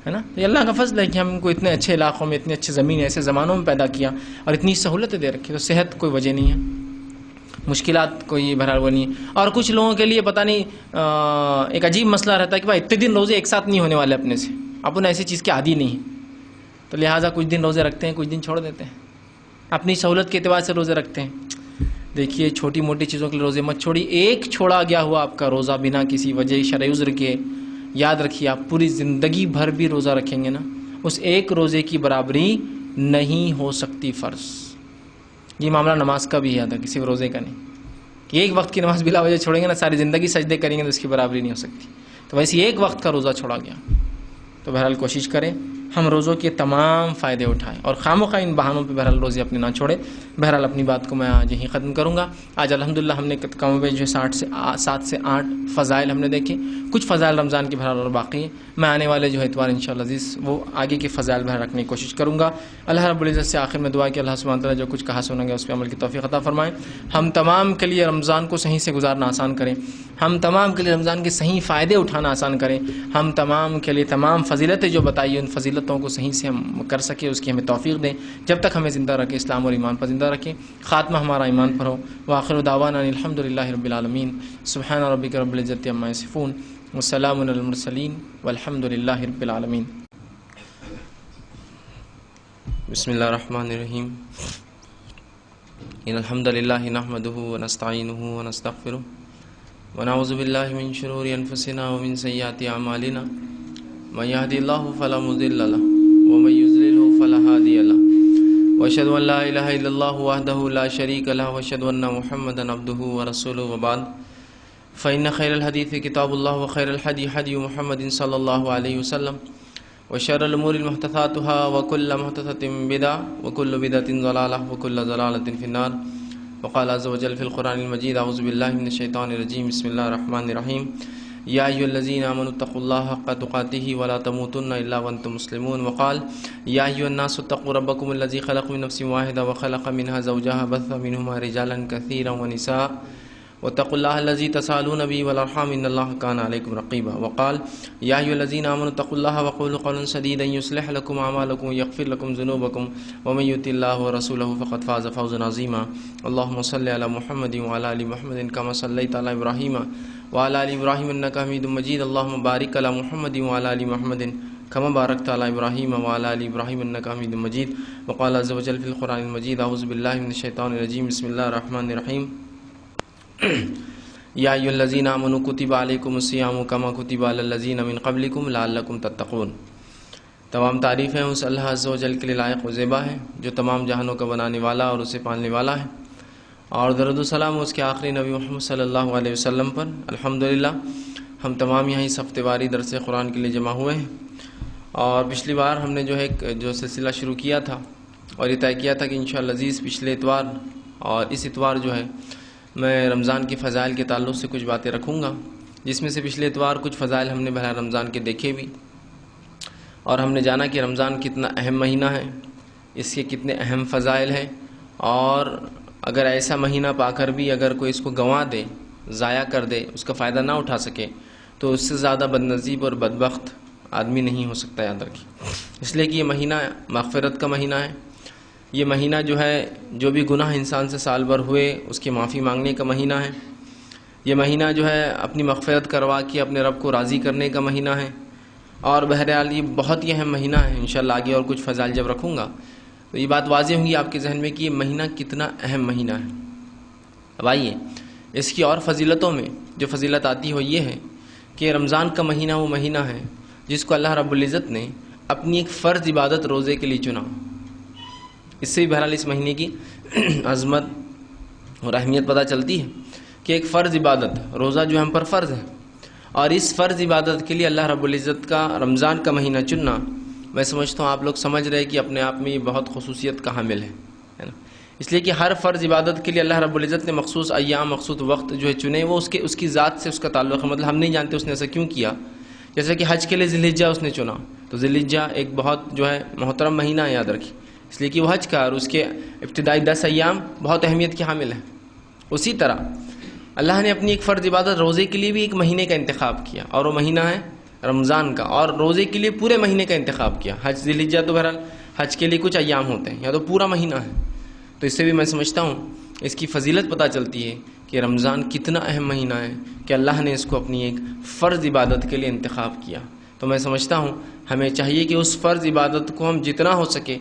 ہے نا. یہ اللہ کا فضل ہے کہ ہم کو اتنے اچھے علاقوں میں، اتنے اچھے زمین، ایسے زمانوں میں پیدا کیا اور اتنی سہولتیں دے رکھی. تو صحت کوئی وجہ نہیں ہے، مشکلات کوئی بہرحال وہ نہیں ہے. اور کچھ لوگوں کے لیے پتہ نہیں ایک عجیب مسئلہ رہتا ہے کہ بھائی اتنے دن روزے ایک ساتھ نہیں ہونے والے اپنے سے، اپن ایسی چیز کے عادی نہیں ہے، تو لہٰذا کچھ دن روزے رکھتے ہیں، کچھ دن چھوڑ دیتے ہیں، اپنی سہولت کے اعتبار سے روزے رکھتے ہیں. دیکھیے چھوٹی موٹی چیزوں کے لیے روزے مت چھوڑی. ایک چھوڑا گیا ہوا آپ کا روزہ بنا کسی وجہ شرعی عذر کے، یاد رکھیے آپ پوری زندگی بھر بھی روزہ رکھیں گے نا، اس ایک روزے کی برابری نہیں ہو سکتی فرض. یہ معاملہ نماز کا بھی یاد ہے، صرف روزے کا نہیں. ایک وقت کی نماز بلا وجہ چھوڑیں گے نا، ساری زندگی سجدے کریں گے تو اس کی برابری نہیں ہو سکتی. تو ویسے ایک وقت کا روزہ چھوڑا گیا. تو بہرحال کوشش کریں ہم روزوں کے تمام فائدے اٹھائیں، اور خواہ ان بہانوں پہ بہرحال روزے اپنے نہ چھوڑیں. بہرحال اپنی بات کو میں آج یہیں ختم کروں گا. آج الحمدللہ ہم نے کم بیش جو 7 سے 8 فضائل ہم نے دیکھے. کچھ فضائل رمضان کی بہرحال اور باقی ہیں. میں آنے والے جو اتوار انشاءاللہ عزیز وہ آگے کے فضائل بہرحال رکھنے کی کوشش کروں گا. اللہ رب العزت سے آخر میں دعا کہ اللہ سبحانہ تعالیٰ جو کچھ کہا سنا گیا اس پہ عمل کی توفیق عطا فرمائیں. ہم تمام کے لیے رمضان کو صحیح سے گزارنا آسان کریں. ہم تمام کے لیے رمضان کے صحیح فائدے اٹھانا آسان کریں. ہم تمام کے لیے تمام فضیلتیں جو بتائی ان فضیلتوں کو صحیح سے ہم کر سکے اس کی ہمیں توفیق دیں. جب تک ہمیں زندہ رکھے اسلام اور ایمان پر زندہ رکھیں. خاتمہ ہمارا ایمان پر ہو. وآخر دعوانا الحمدللہ رب العالمین. سبحان ربک رب العزت عما یصفون وسلام علی المرسلین والحمدللہ رب العالمین. بسم اللہ الرحمن الرحیم. إن الحمد لله نحمده ونستعينه ونستغفره ونعوذ بالله من شرور أنفسنا ومن سيئات أعمالنا من يهدي الله فلا مضل له ومن يضلل فلا هادي له وأشهد أن لا إله إلا الله وحده لا شريك له وأشهد أن محمدا عبده ورسوله وبعد فإن خير الحديث كتاب الله وخير الهدي هدي محمد صلى الله عليه وسلم وشر الأمور محدثاتها وكل محدثة بدعة وكل بدعة ضلالة وكل ضلالة في النار. وقال عز وجل في القرآن المجيد أعوذ بالله من الشيطان الرجيم بسم الله الرحمن الرحيم يا أيها الذين آمنوا اتقوا الله حق تقاته ولا تموتن إلا وأنتم مسلمون. وقال يا أيها الناس اتقوا ربكم الذي خلق من نفس واحدة وخلق منها زوجها بث منهما رجالا كثيرا ونساء واتقوا الله الذي تسألون به والأرحام إن الله كان عليكم رقيبا. وقال يا أيها الذين آمنوا اتقوا الله وقولوا قولا سديدا يصلح لكم أعمالكم ويغفر لكم ذنوبكم ومن يطع الله ورسوله فقد فاز فوزا عظيما. اللهم صل على محمد وعلى آل محمد كما صليت على إبراهيم وعلى آل إبراهيم إنك حميد مجيد. اللهم بارك على محمد وعلى آل محمد كما باركت على إبراهيم وعلى آل إبراهيم إنك حميد مجيد. وقال عز وجل في القرآن المجيد أعوذ بالله من الشيطان الرجيم بسم الله الرحمن الرحيم یا ایھا الذین آمنوا کتب علیکم الصیام کما کتب علی الذین من قبلکم لعلکم تتقون. تمام تعریفیں اس اللہ عز و جل کے لیے لائق و زیبا ہے جو تمام جہانوں کا بنانے والا اور اسے پالنے والا ہے، اور درود و سلام اس کے آخری نبی محمد صلی اللہ علیہ وسلم پر. الحمدللہ ہم تمام یہاں اس ہفتے واری درس قرآن کے لیے جمع ہوئے ہیں، اور پچھلی بار ہم نے جو سلسلہ شروع کیا تھا اور یہ طے کیا تھا کہ انشاءاللہ عزیز پچھلے اتوار اور اس اتوار میں رمضان کے فضائل کے تعلق سے کچھ باتیں رکھوں گا، جس میں سے پچھلے اتوار کچھ فضائل ہم نے بہرحال رمضان کے دیکھے بھی، اور ہم نے جانا کہ رمضان کتنا اہم مہینہ ہے، اس کے کتنے اہم فضائل ہیں، اور اگر ایسا مہینہ پا کر بھی اگر کوئی اس کو گنوا دے، ضائع کر دے، اس کا فائدہ نہ اٹھا سکے تو اس سے زیادہ بدنصیب اور بدبخت آدمی نہیں ہو سکتا. یاد رکھیے، اس لیے کہ یہ مہینہ مغفرت کا مہینہ ہے. یہ مہینہ جو بھی گناہ انسان سے سال بھر ہوئے اس کی معافی مانگنے کا مہینہ ہے. یہ مہینہ اپنی مغفرت کروا کے اپنے رب کو راضی کرنے کا مہینہ ہے. اور بہرحال یہ بہت ہی اہم مہینہ ہے. انشاءاللہ آگے اور کچھ فضائل جب رکھوں گا تو یہ بات واضح ہوگی آپ کے ذہن میں کہ یہ مہینہ کتنا اہم مہینہ ہے. اب آئیے اس کی اور فضیلتوں میں جو فضیلت آتی ہو یہ ہے کہ رمضان کا مہینہ وہ مہینہ ہے جس کو اللہ رب العزت نے اپنی ایک فرض عبادت روزے کے لیے چنا. اس سے بھی بہرحال اس مہینے کی عظمت اور اہمیت پتہ چلتی ہے کہ ایک فرض عبادت روزہ جو ہم پر فرض ہے، اور اس فرض عبادت کے لیے اللہ رب العزت کا رمضان کا مہینہ چننا، میں سمجھتا ہوں آپ لوگ سمجھ رہے کہ اپنے آپ میں یہ بہت خصوصیت کا حامل ہے نا. اس لیے کہ ہر فرض عبادت کے لیے اللہ رب العزت نے مخصوص ایام مخصوص وقت چنے، وہ اس کی ذات سے اس کا تعلق ہے. مطلب ہم نہیں جانتے اس نے ایسا کیوں کیا. جیسے کہ حج کے لیے ذی الحجہ اس نے چنا، تو ذی الحجہ ایک بہت محترم مہینہ ہے، یاد رکھیے، اس لیے کہ وہ حج کا اور اس کے ابتدائی 10 ایام بہت اہمیت کے حامل ہیں. اسی طرح اللہ نے اپنی ایک فرض عبادت روزے کے لیے بھی ایک مہینے کا انتخاب کیا، اور وہ مہینہ ہے رمضان کا، اور روزے کے لیے پورے مہینے کا انتخاب کیا. حج ذی الحجہ تو بہرحال حج کے لیے کچھ ایام ہوتے ہیں، یا تو پورا مہینہ ہے. تو اس سے بھی میں سمجھتا ہوں اس کی فضیلت پتہ چلتی ہے کہ رمضان کتنا اہم مہینہ ہے کہ اللہ نے اس کو اپنی ایک فرض عبادت کے لیے انتخاب کیا. تو میں سمجھتا ہوں ہمیں چاہیے کہ اس فرض عبادت کو ہم جتنا ہو سکے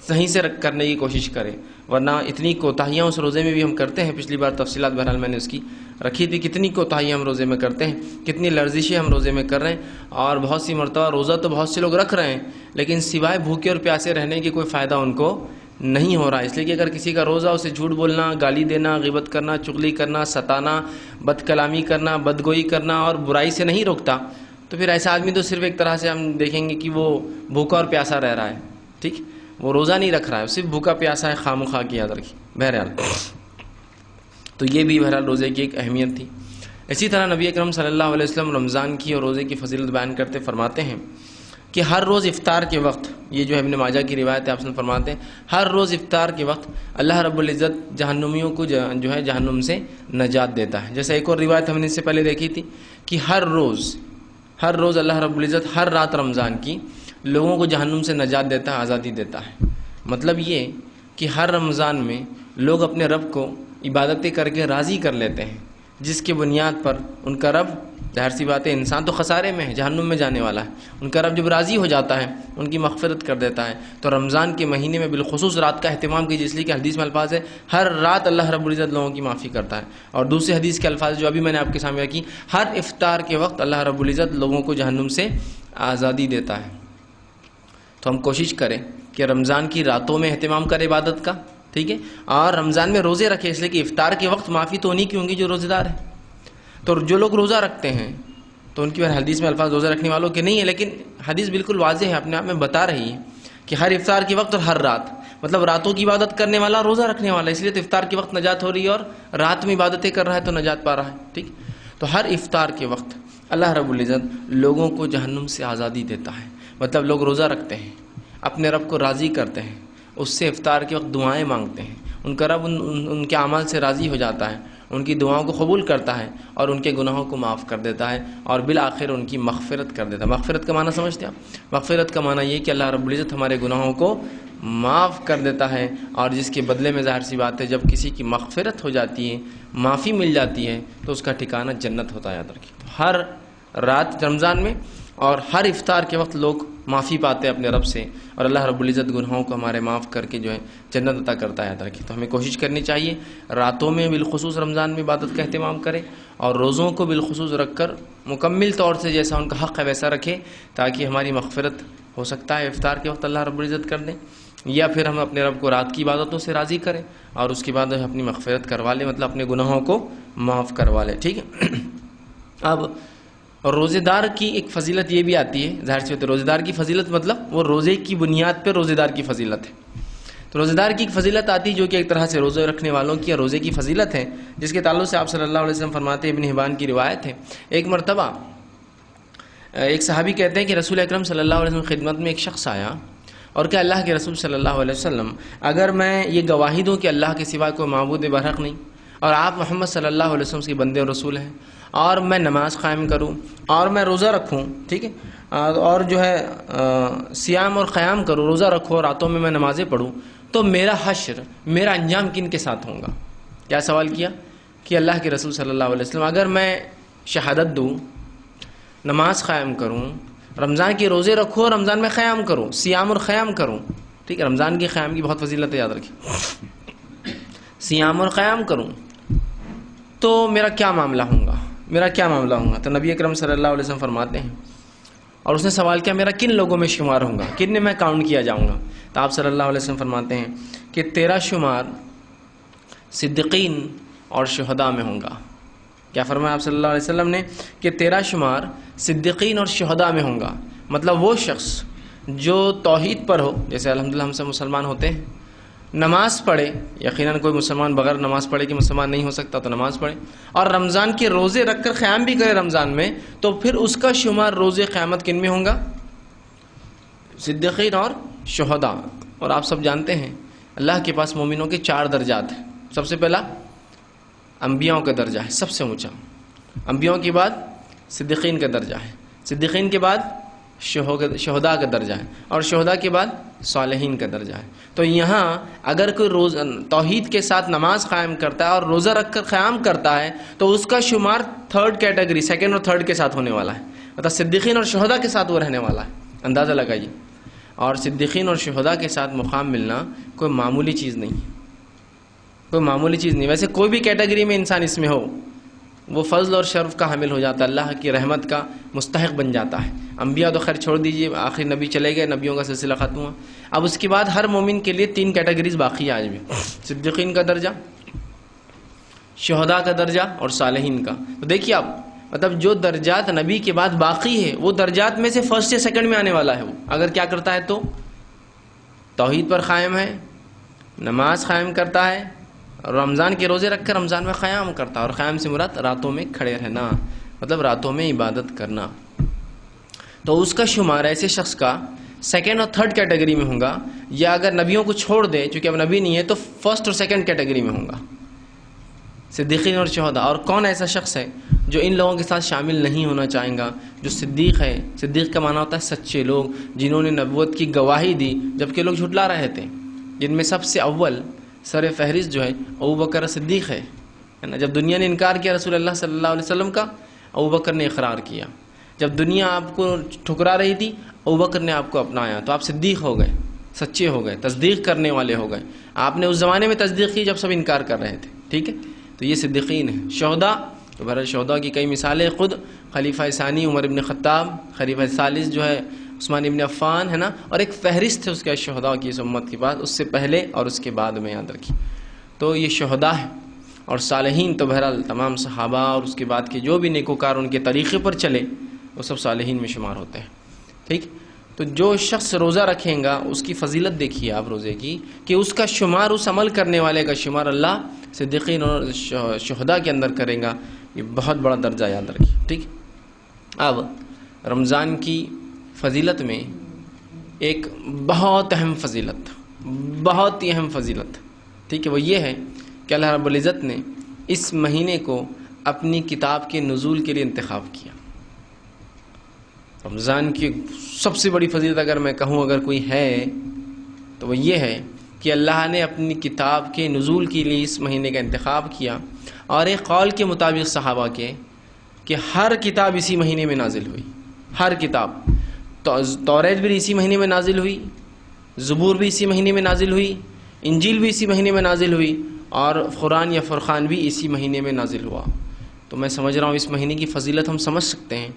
صحیح سے کرنے کی کوشش کریں، ورنہ اتنی کوتاہیاں اس روزے میں بھی ہم کرتے ہیں. پچھلی بار تفصیلات بہرحال میں نے اس کی رکھی تھی، کتنی کوتاہیاں ہم روزے میں کرتے ہیں، کتنی لرزشیں ہم روزے میں کر رہے ہیں. اور بہت سی مرتبہ روزہ تو بہت سے لوگ رکھ رہے ہیں لیکن سوائے بھوکے اور پیاسے رہنے کے کوئی فائدہ ان کو نہیں ہو رہا ہے. اس لیے کہ اگر کسی کا روزہ اسے جھوٹ بولنا، گالی دینا، غیبت کرنا، چغلی کرنا، ستانا، بد کلامی کرنا، بدگوئی کرنا اور برائی سے نہیں روکتا، تو پھر ایسا آدمی تو صرف ایک طرح سے ہم دیکھیں گے کہ وہ بھوکا اور پیاسا رہ رہا ہے. ٹھیک، وہ روزہ نہیں رکھ رہا ہے، صرف بھوکا پیاسا ہے، خواہ کی یاد رکھیے. بہرحال تو یہ بھی بہرحال روزے کی ایک اہمیت تھی. اسی طرح نبی اکرم صلی اللہ علیہ وسلم رمضان کی اور روزے کی فضیلت بیان کرتے فرماتے ہیں کہ ہر روز افطار کے وقت، یہ جو ابن ماجہ کی روایت ہے، آپ سے فرماتے ہیں ہر روز افطار کے وقت اللہ رب العزت جہنمیوں کو جہنم سے نجات دیتا ہے. جیسے ایک اور روایت ہم نے اس سے پہلے دیکھی تھی کہ ہر روز اللہ رب العزت ہر رات رمضان کی لوگوں کو جہنم سے نجات دیتا ہے، آزادی دیتا ہے. مطلب یہ کہ ہر رمضان میں لوگ اپنے رب کو عبادتیں کر کے راضی کر لیتے ہیں، جس کی بنیاد پر ان کا رب ظاہر سی بات ہے انسان تو خسارے میں ہے، جہنم میں جانے والا ہے، ان کا رب جب راضی ہو جاتا ہے ان کی مغفرت کر دیتا ہے۔ تو رمضان کے مہینے میں بالخصوص رات کا اہتمام کیجیے، اس لیے کہ حدیث میں الفاظ ہے ہر رات اللہ رب العزت لوگوں کی معافی کرتا ہے، اور دوسری حدیث کے الفاظ جو ابھی میں نے آپ کے سامنے رکھی، ہر افطار کے وقت اللہ رب العزت لوگوں کو جہنم سے آزادی دیتا ہے۔ تو ہم کوشش کریں کہ رمضان کی راتوں میں اہتمام کریں عبادت کا، ٹھیک ہے، اور رمضان میں روزے رکھیں، اس لیے کہ افطار کے وقت معافی تو انہیں کی ہوں گی جو روزے دار ہیں۔ تو جو لوگ روزہ رکھتے ہیں تو ان کی حدیث میں الفاظ روزہ رکھنے والوں کے نہیں ہے، لیکن حدیث بالکل واضح ہے، اپنے آپ میں بتا رہی ہے کہ ہر افطار کے وقت اور ہر رات، مطلب راتوں کی عبادت کرنے والا روزہ رکھنے والا، اس لیے تو افطار کے وقت نجات ہو رہی ہے اور رات میں عبادتیں کر رہا ہے تو نجات پا رہا ہے، ٹھیک۔ تو ہر افطار کے وقت اللہ رب العزت لوگوں کو جہنم سے آزادی دیتا ہے، مطلب لوگ روزہ رکھتے ہیں، اپنے رب کو راضی کرتے ہیں، اس سے افطار کے وقت دعائیں مانگتے ہیں، ان کا رب ان کے اعمال سے راضی ہو جاتا ہے، ان کی دعاؤں کو قبول کرتا ہے اور ان کے گناہوں کو معاف کر دیتا ہے، اور بالآخر ان کی مغفرت کر دیتا ہے۔ مغفرت کا معنی سمجھتے ہیں آپ؟ مغفرت کا معنی یہ کہ اللہ رب العزت ہمارے گناہوں کو معاف کر دیتا ہے، اور جس کے بدلے میں ظاہر سی بات ہے جب کسی کی مغفرت ہو جاتی ہے، معافی مل جاتی ہے، تو اس کا ٹھکانہ جنت ہوتا ہے، یاد رکھیے۔ ہر رات رمضان میں اور ہر افطار کے وقت لوگ معافی پاتے ہیں اپنے رب سے، اور اللہ رب العزت گناہوں کو ہمارے معاف کر کے جو ہے جنت عطا کرتا ہے، یاد رکھیے۔ تو ہمیں کوشش کرنی چاہیے راتوں میں بالخصوص رمضان میں عبادت کا اہتمام کریں، اور روزوں کو بالخصوص رکھ کر مکمل طور سے جیسا ان کا حق ہے ویسا رکھیں، تاکہ ہماری مغفرت ہو سکتا ہے افطار کے وقت اللہ رب العزت کر دیں، یا پھر ہم اپنے رب کو رات کی عبادتوں سے راضی کریں اور اس کے بعد اپنی مغفرت کروا لیں، مطلب اپنے گناہوں کو معاف کروا لیں، ٹھیک ہے۔ اب اور روزے دار کی ایک فضیلت یہ بھی آتی ہے، ظاہر سی بات ہے روزے دار کی فضیلت مطلب وہ روزے کی بنیاد پہ روزے دار کی فضیلت ہے۔ تو روزے دار کی ایک فضیلت آتی ہے جو کہ ایک طرح سے روزے رکھنے والوں کی روزے کی فضیلت ہے، جس کے تعلق سے آپ صلی اللہ علیہ وسلم فرماتے ہیں، ابن حبان کی روایت ہے، ایک مرتبہ ایک صحابی کہتے ہیں کہ رسول اکرم صلی اللہ علیہ وسلم کی خدمت میں ایک شخص آیا اور کہ اللہ کے رسول صلی اللہ علیہ وسلم، اگر میں یہ گواہی دوں کہ اللہ کے سوا کوئی معبود برحق نہیں اور آپ محمد صلی اللہ علیہ وسلم کے بندے اور رسول ہیں، اور میں نماز قائم کروں اور میں روزہ رکھوں، ٹھیک ہے، اور جو ہے صیام اور قیام کروں، روزہ رکھوں، راتوں میں نمازیں پڑھوں، تو میرا حشر، میرا انجام کن کے ساتھ ہوگا؟ کیا سوال کیا کہ اللہ کے رسول صلی اللہ علیہ وسلم، اگر میں شہادت دوں، نماز قائم کروں، رمضان کے روزے رکھوں اور رمضان میں قیام کروں، صیام اور قیام کروں، ٹھیک ہے، رمضان کے قیام کی بہت فضیلت ہے، یاد رکھیں، صیام اور قیام کروں تو میرا کیا معاملہ ہوگا؟ میرا کیا معاملہ ہوگا؟ تو نبی اکرم صلی اللہ علیہ وسلم فرماتے ہیں، اور اس نے سوال کیا میرا کن لوگوں میں شمار ہوگا، کن میں کاؤنٹ کیا جاؤں گا؟ تو آپ صلی اللہ علیہ وسلم فرماتے ہیں کہ تیرا شمار صدیقین اور شہداء میں ہوگا۔ کیا فرمایا آپ صلی اللہ علیہ وسلم نے؟ کہ تیرا شمار صدیقین اور شہداء میں ہوگا، مطلب وہ شخص جو توحید پر ہو، جیسے الحمدللہ ہم سے مسلمان ہوتے ہیں، نماز پڑھے، یقیناً کوئی مسلمان بغیر نماز پڑھے کہ مسلمان نہیں ہو سکتا، تو نماز پڑھے، اور رمضان کے روزے رکھ کر قیام بھی کرے رمضان میں، تو پھر اس کا شمار روزے قیامت کن میں ہوگا؟ صدیقین اور شہداء۔ اور آپ سب جانتے ہیں اللہ کے پاس مومنوں کے 4 درجات ہیں۔ سب سے پہلا انبیاءوں کا درجہ ہے، سب سے اونچا، انبیاءوں کے بعد صدیقین کا درجہ ہے، صدیقین کے بعد شہداء کا درجہ ہے، اور شہداء کے بعد صالحین کا درجہ ہے۔ تو یہاں اگر کوئی توحید کے ساتھ نماز قائم کرتا ہے اور روزہ رکھ کر قیام کرتا ہے تو اس کا شمار 3rd کیٹیگری، 2nd اور 3rd کے ساتھ ہونے والا ہے، مطلب صدیقین اور شہداء کے ساتھ وہ رہنے والا ہے، اندازہ لگائیے۔ اور صدیقین اور شہداء کے ساتھ مقام ملنا کوئی معمولی چیز نہیں، کوئی معمولی چیز نہیں۔ ویسے کوئی بھی کیٹیگری میں انسان اس میں ہو، وہ فضل اور شرف کا حامل ہو جاتا ہے، اللہ کی رحمت کا مستحق بن جاتا ہے۔ انبیاء تو خیر چھوڑ دیجئے، آخری نبی چلے گئے، نبیوں کا سلسلہ ختم ہوا۔ اب اس کے بعد ہر مومن کے لیے 3 کیٹیگریز باقی ہیں آج بھی، صدیقین کا درجہ، شہداء کا درجہ اور صالحین کا۔ تو دیکھیے آپ، مطلب جو درجات نبی کے بعد باقی ہے وہ درجات میں سے 1st یا 2nd میں آنے والا ہے، وہ اگر کیا کرتا ہے تو توحید پر قائم ہے، نماز قائم کرتا ہے، رمضان کے روزے رکھ کر رمضان میں قیام کرتا ہے، اور قیام سے مراد راتوں میں کھڑے رہنا، مطلب راتوں میں عبادت کرنا، تو اس کا شمار ایسے شخص کا 2nd اور 3rd کیٹیگری میں ہوگا، یا اگر نبیوں کو چھوڑ دے چونکہ اب نبی نہیں ہے تو 1st اور 2nd کیٹیگری میں ہوگا، صدیقین اور شہداء۔ اور کون ایسا شخص ہے جو ان لوگوں کے ساتھ شامل نہیں ہونا چاہیں گا؟ جو صدیق ہے، صدیق کا معنی ہوتا ہے سچے لوگ، جنہوں نے نبوت کی گواہی دی جبکہ لوگ جھٹلا رہے تھے، جن میں سب سے اول سر فہرست جو ہے ابوبکر صدیق ہے نا۔ جب دنیا نے انکار کیا رسول اللہ صلی اللہ علیہ وسلم کا، ابوبکر نے اقرار کیا. جب دنیا آپ کو ٹھکرا رہی تھی ابوبکر نے آپ کو اپنایا تو آپ صدیق ہو گئے، سچے ہو گئے، تصدیق کرنے والے ہو گئے. آپ نے اس زمانے میں تصدیق کی جب سب انکار کر رہے تھے. ٹھیک ہے، تو یہ صدیقین ہیں. شہداء، تو بہرحال شہداء کی کئی مثالیں، خود خلیفہ ثانی عمر ابن خطاب، خلیفہ ثالث جو ہے عثمان ابن عفان ہے نا، اور ایک فہرست ہے اس کے شہداء کی اس امت کے بعد، اس سے پہلے اور اس کے بعد میں یاد رکھی. تو یہ شہداء ہے. اور صالحین تو بہرحال تمام صحابہ اور اس کے بعد کے جو بھی نیکوکار ان کے طریقے پر چلے وہ سب صالحین میں شمار ہوتے ہیں. ٹھیک، تو جو شخص روزہ رکھیں گا اس کی فضیلت دیکھیے آپ روزے کی، کہ اس کا شمار، اس عمل کرنے والے کا شمار اللہ صدیقین اور شہداء کے اندر کرے گا. یہ بہت بڑا درجہ یاد رکھیے. ٹھیک، اب رمضان کی فضیلت میں ایک بہت اہم فضیلت، بہت ہی اہم فضیلت، ٹھیک ہے، وہ یہ ہے کہ اللہ رب العزت نے اس مہینے کو اپنی کتاب کے نزول کے لیے انتخاب کیا. رمضان کی سب سے بڑی فضیلت اگر میں کہوں اگر کوئی ہے تو وہ یہ ہے کہ اللہ نے اپنی کتاب کے نزول کے لیے اس مہینے کا انتخاب کیا. اور ایک قول کے مطابق صحابہ کے کہ ہر کتاب اسی مہینے میں نازل ہوئی، ہر کتاب. توریت بھی اسی مہینے میں نازل ہوئی، زبور بھی اسی مہینے میں نازل ہوئی، انجیل بھی اسی مہینے میں نازل ہوئی، اور قرآن یا فرقان بھی اسی مہینے میں نازل ہوا. تو میں سمجھ رہا ہوں اس مہینے کی فضیلت ہم سمجھ سکتے ہیں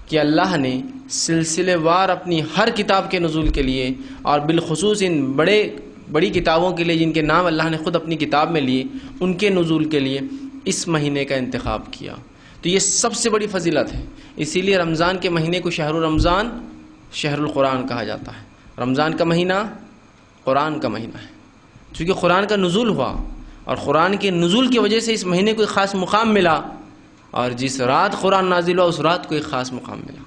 کہ اللہ نے سلسلے وار اپنی ہر کتاب کے نزول کے لیے، اور بالخصوص ان بڑی کتابوں کے لیے جن کے نام اللہ نے خود اپنی کتاب میں لیے، ان کے نزول کے لیے اس مہینے کا انتخاب کیا. تو یہ سب سے بڑی فضیلت ہے. اسی لیے رمضان کے مہینے کو شہر رمضان، شہر القرآن کہا جاتا ہے. رمضان کا مہینہ قرآن کا مہینہ ہے، چونکہ قرآن کا نزول ہوا، اور قرآن کے نزول کی وجہ سے اس مہینے کو ایک خاص مقام ملا، اور جس رات قرآن نازل ہوا اس رات کو ایک خاص مقام ملا.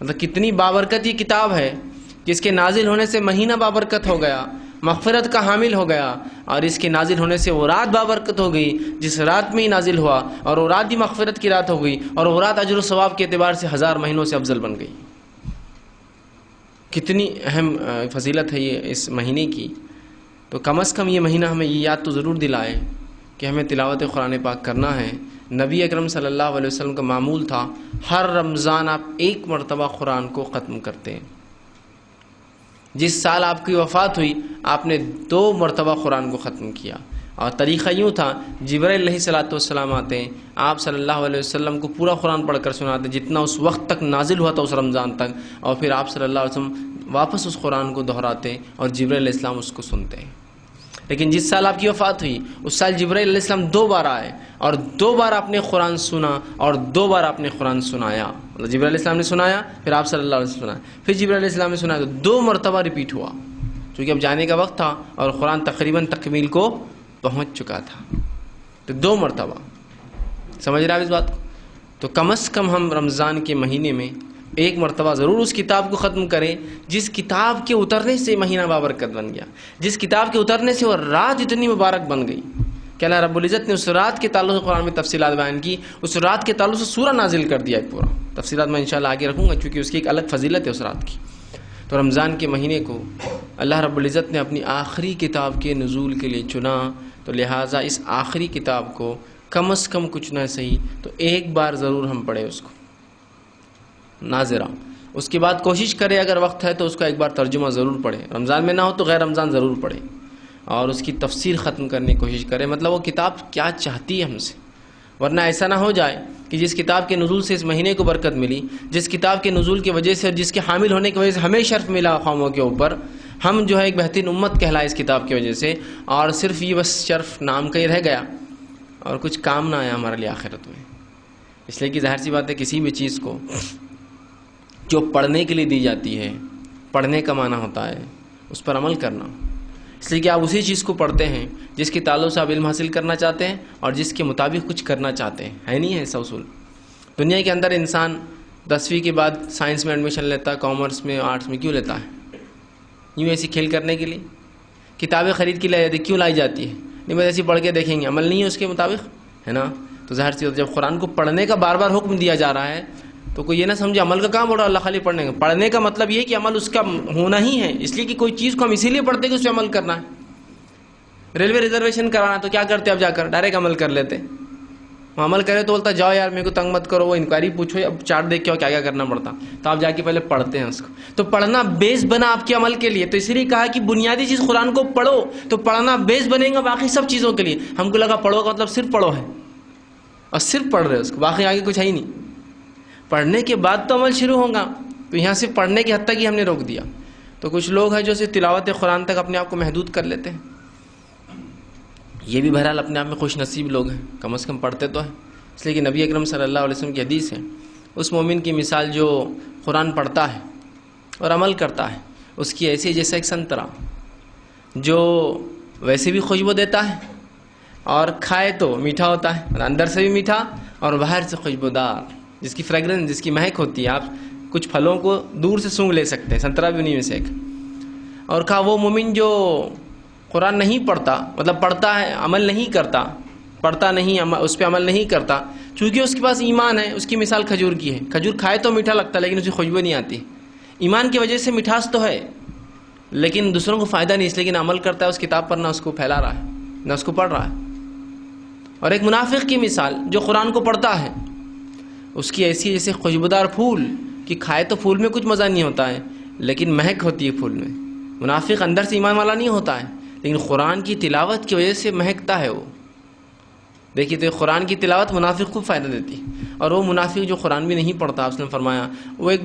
مطلب کتنی بابرکت یہ کتاب ہے کہ اس کے نازل ہونے سے مہینہ بابرکت ہو گیا، مغفرت کا حامل ہو گیا، اور اس کے نازل ہونے سے وہ رات بابرکت ہو گئی جس رات میں ہی نازل ہوا، اور وہ رات بھی مغفرت کی رات ہو گئی، اور وہ رات اجر و ثواب کے اعتبار سے 1000 مہینوں سے افضل بن گئی. کتنی اہم فضیلت ہے یہ اس مہینے کی. تو کم از کم یہ مہینہ ہمیں یہ یاد تو ضرور دلائے کہ ہمیں تلاوت قرآن پاک کرنا ہے. نبی اکرم صلی اللہ علیہ وسلم کا معمول تھا ہر رمضان آپ ایک مرتبہ قرآن کو ختم کرتے ہیں. جس سال آپ کی وفات ہوئی آپ نے 2 مرتبہ قرآن کو ختم کیا. اور طریقہ یوں تھا، جبرائیل علیہ الصلوۃ والسلام آتے ہیں، آپ صلی اللہ علیہ وسلم کو پورا قرآن پڑھ کر سناتے جتنا اس وقت تک نازل ہوا تھا اس رمضان تک، اور پھر آپ صلی اللہ علیہ وسلم واپس اس قرآن کو دہراتے اور جبرائیل علیہ السلام اس کو سنتے ہیں. لیکن جس سال آپ کی وفات ہوئی اس سال جبرائیل علیہ السلام 2 بار آئے، اور 2 بار آپ نے قرآن سنا، اور 2 بار آپ نے قرآن سنایا. مطلب جبرائیل علیہ السلام نے سنایا، پھر آپ صلی اللہ علیہ وسلم سنایا، پھر جبرائیل علیہ السلام نے سنایا، تو 2 مرتبہ ریپیٹ ہوا، چونکہ اب جانے کا وقت تھا اور قرآن تقریباً تکمیل کو پہنچ چکا تھا. تو 2 مرتبہ، سمجھ رہے آپ اس بات کو؟ تو کم از کم ہم رمضان کے مہینے میں ایک مرتبہ ضرور اس کتاب کو ختم کریں جس کتاب کے اترنے سے مہینہ بابرکت بن گیا، جس کتاب کے اترنے سے وہ رات اتنی مبارک بن گئی کہ اللہ رب العزت نے اس رات کے تعلق سے قرآن میں تفصیلات بیان کی، اس رات کے تعلق سے سورہ نازل کر دیا. پورا تفصیلات میں انشاءاللہ آگے رکھوں گا چونکہ اس کی ایک الگ فضیلت ہے اس رات کی. تو رمضان کے مہینے کو اللہ رب العزت نے اپنی آخری کتاب کے نزول کے لیے چنا، تو لہٰذا اس آخری کتاب کو کم از کم کچھ نہ صحیح تو ایک بار ضرور ہم پڑھیں اس کو ناظرہ. اس کے بعد کوشش کرے اگر وقت ہے تو اس کا ایک بار ترجمہ ضرور پڑھیں، رمضان میں نہ ہو تو غیر رمضان ضرور پڑھیں، اور اس کی تفسیر ختم کرنے کی کوشش کریں. مطلب وہ کتاب کیا چاہتی ہے ہم سے، ورنہ ایسا نہ ہو جائے کہ جس کتاب کے نزول سے اس مہینے کو برکت ملی، جس کتاب کے نزول کی وجہ سے اور جس کے حامل ہونے کی وجہ سے ہمیں شرف ملا قوموں کے اوپر، ہم جو ہے ایک بہترین امت کہلائے اس کتاب کی وجہ سے، اور صرف یہ بس شرف نام کا ہی رہ گیا اور کچھ کام نہ آیا ہمارے لیے آخرت میں. اس لیے کہ ظاہر سی بات ہے کسی بھی چیز کو جو پڑھنے کے لیے دی جاتی ہے، پڑھنے کا معنی ہوتا ہے اس پر عمل کرنا. اس لیے کہ آپ اسی چیز کو پڑھتے ہیں جس کے تعلق سے آپ علم حاصل کرنا چاہتے ہیں اور جس کے مطابق کچھ کرنا چاہتے ہیں. ہے نہیں ہے ایسا اصول؟ دنیا کے اندر انسان 10ویں کے بعد سائنس میں ایڈمیشن لیتا ہے، کامرس میں، آرٹس میں، کیوں لیتا ہے؟ یوں ایسی کھیل کرنے کے لیے. کتابیں خرید کے لائی جاتی، کیوں لائی جاتی ہے؟ نہیں بس ایسی پڑھ کے دیکھیں گے، عمل نہیں ہے اس کے مطابق، ہے نا. تو ظاہر سی جب قرآن کو پڑھنے کا بار بار حکم دیا جا رہا ہے تو کوئی یہ نہ سمجھے عمل کا کام ہو رہا ہے اللہ خالی پڑھنے کا. پڑھنے کا مطلب یہ ہے کہ عمل اس کا ہونا ہی ہے، اس لیے کہ کوئی چیز کو ہم اسی لیے پڑھتے ہیں کہ اس پہ عمل کرنا ہے. ریلوے ریزرویشن کرانا تو کیا کرتے اب جا کر ڈائریکٹ عمل کر لیتے. وہ عمل کرے تو بولتا جاؤ یار میرے کو تنگ مت کرو، وہ انکوائری پوچھو، اب چارٹ دیکھ کے کیا کیا کرنا پڑتا، تو آپ جا کے پہلے پڑھتے ہیں اس کو. تو پڑھنا بیس بنا آپ کے عمل کے لیے. تو اسی لیے کہا کہ بنیادی چیز قرآن کو پڑھو، تو پڑھنا بیس بنے گا باقی سب چیزوں کے لیے. ہم کو لگا پڑھو کا مطلب صرف پڑھو ہے، اور صرف پڑھ رہے اس کو، باقی آگے کچھ ہے ہی نہیں. پڑھنے کے بعد تو عمل شروع ہوگا. تو یہاں سے پڑھنے کی حد تک ہی ہم نے روک دیا. تو کچھ لوگ ہیں جو صرف تلاوت قرآن تک اپنے آپ کو محدود کر لیتے ہیں. یہ بھی بہرحال اپنے آپ میں خوش نصیب لوگ ہیں، کم از کم پڑھتے تو ہیں. اس لیے کہ نبی اکرم صلی اللہ علیہ وسلم کی حدیث ہے، اس مومن کی مثال جو قرآن پڑھتا ہے اور عمل کرتا ہے، اس کی ایسی جیسا ایک سنترا جو ویسے بھی خوشبو دیتا ہے اور کھائے تو میٹھا ہوتا ہے، اور اندر سے بھی میٹھا اور باہر سے خوشبودار، جس کی فریگرنس، جس کی مہک ہوتی ہے. آپ کچھ پھلوں کو دور سے سونگھ لے سکتے ہیں، سنترا بھی انہیں میں سے ایک. اور کہا وہ مومن جو قرآن نہیں پڑھتا، مطلب پڑھتا ہے عمل نہیں کرتا، پڑھتا نہیں اس پہ عمل نہیں کرتا، چونکہ اس کے پاس ایمان ہے. اس کی مثال کھجور کی ہے. کھجور کھائے تو میٹھا لگتا ہے لیکن اس کی خوشبو نہیں آتی. ایمان کی وجہ سے مٹھاس تو ہے لیکن دوسروں کو فائدہ نہیں، اس لیے کہ عمل کرتا ہے اس کتاب پر، نہ اس کو پھیلا رہا ہے نہ اس کو پڑھ رہا ہے. اور ایک منافق کی مثال جو قرآن کو پڑھتا ہے، اس کی ایسی جیسے خوشبودار پھول کہ کھائے تو پھول میں کچھ مزہ نہیں ہوتا ہے لیکن مہک ہوتی ہے پھول میں. منافق اندر سے ایمان والا نہیں ہوتا ہے لیکن قرآن کی تلاوت کی وجہ سے مہکتا ہے وہ. دیکھیے تو قرآن کی تلاوت منافق کو فائدہ دیتی ہے. اور وہ منافق جو قرآن بھی نہیں پڑھتا، آپ نے فرمایا وہ ایک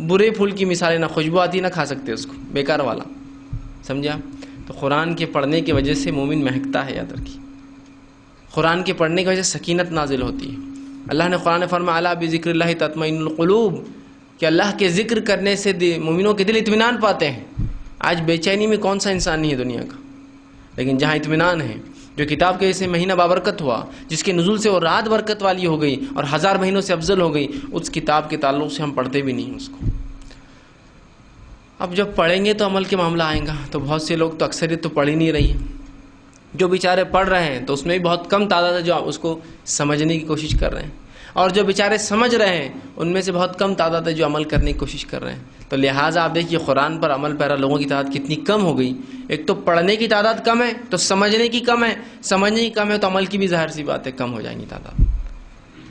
برے پھول کی مثال ہے، نہ خوشبو آتی نہ کھا سکتے اس کو، بیکار والا. سمجھا؟ تو قرآن کے پڑھنے کی وجہ سے مومن مہکتا ہے. یاد رکھیے، قرآن کے پڑھنے کی وجہ سے سکینت نازل ہوتی ہے. اللہ نے قرآن فرمایا الا بذکر اللہ تطمئن القلوب، کہ اللہ کے ذکر کرنے سے مومنوں کے دل اطمینان پاتے ہیں. آج بے چینی میں کون سا انسان نہیں ہے دنیا کا، لیکن جہاں اطمینان ہے، جو کتاب کے جیسے مہینہ بابرکت ہوا، جس کے نزول سے وہ رات برکت والی ہو گئی اور 1000 مہینوں سے افضل ہو گئی، اس کتاب کے تعلق سے ہم پڑھتے بھی نہیں اس کو. اب جب پڑھیں گے تو عمل کے معاملہ آئیں گا. تو بہت سے لوگ تو اکثریت تو پڑھ ہی نہیں رہی ہے. جو بیچارے پڑھ رہے ہیں تو اس میں بھی بہت کم تعداد ہے جو اس کو سمجھنے کی کوشش کر رہے ہیں، اور جو بیچارے سمجھ رہے ہیں ان میں سے بہت کم تعداد ہے جو عمل کرنے کی کوشش کر رہے ہیں. تو لہٰذا آپ دیکھیے قرآن پر عمل پیرا لوگوں کی تعداد کتنی کم ہو گئی. ایک تو پڑھنے کی تعداد کم ہے تو سمجھنے کی کم ہے، سمجھنے کی کم ہے تو عمل کی بھی ظاہر سی بات ہے کم ہو جائیں گی تعداد.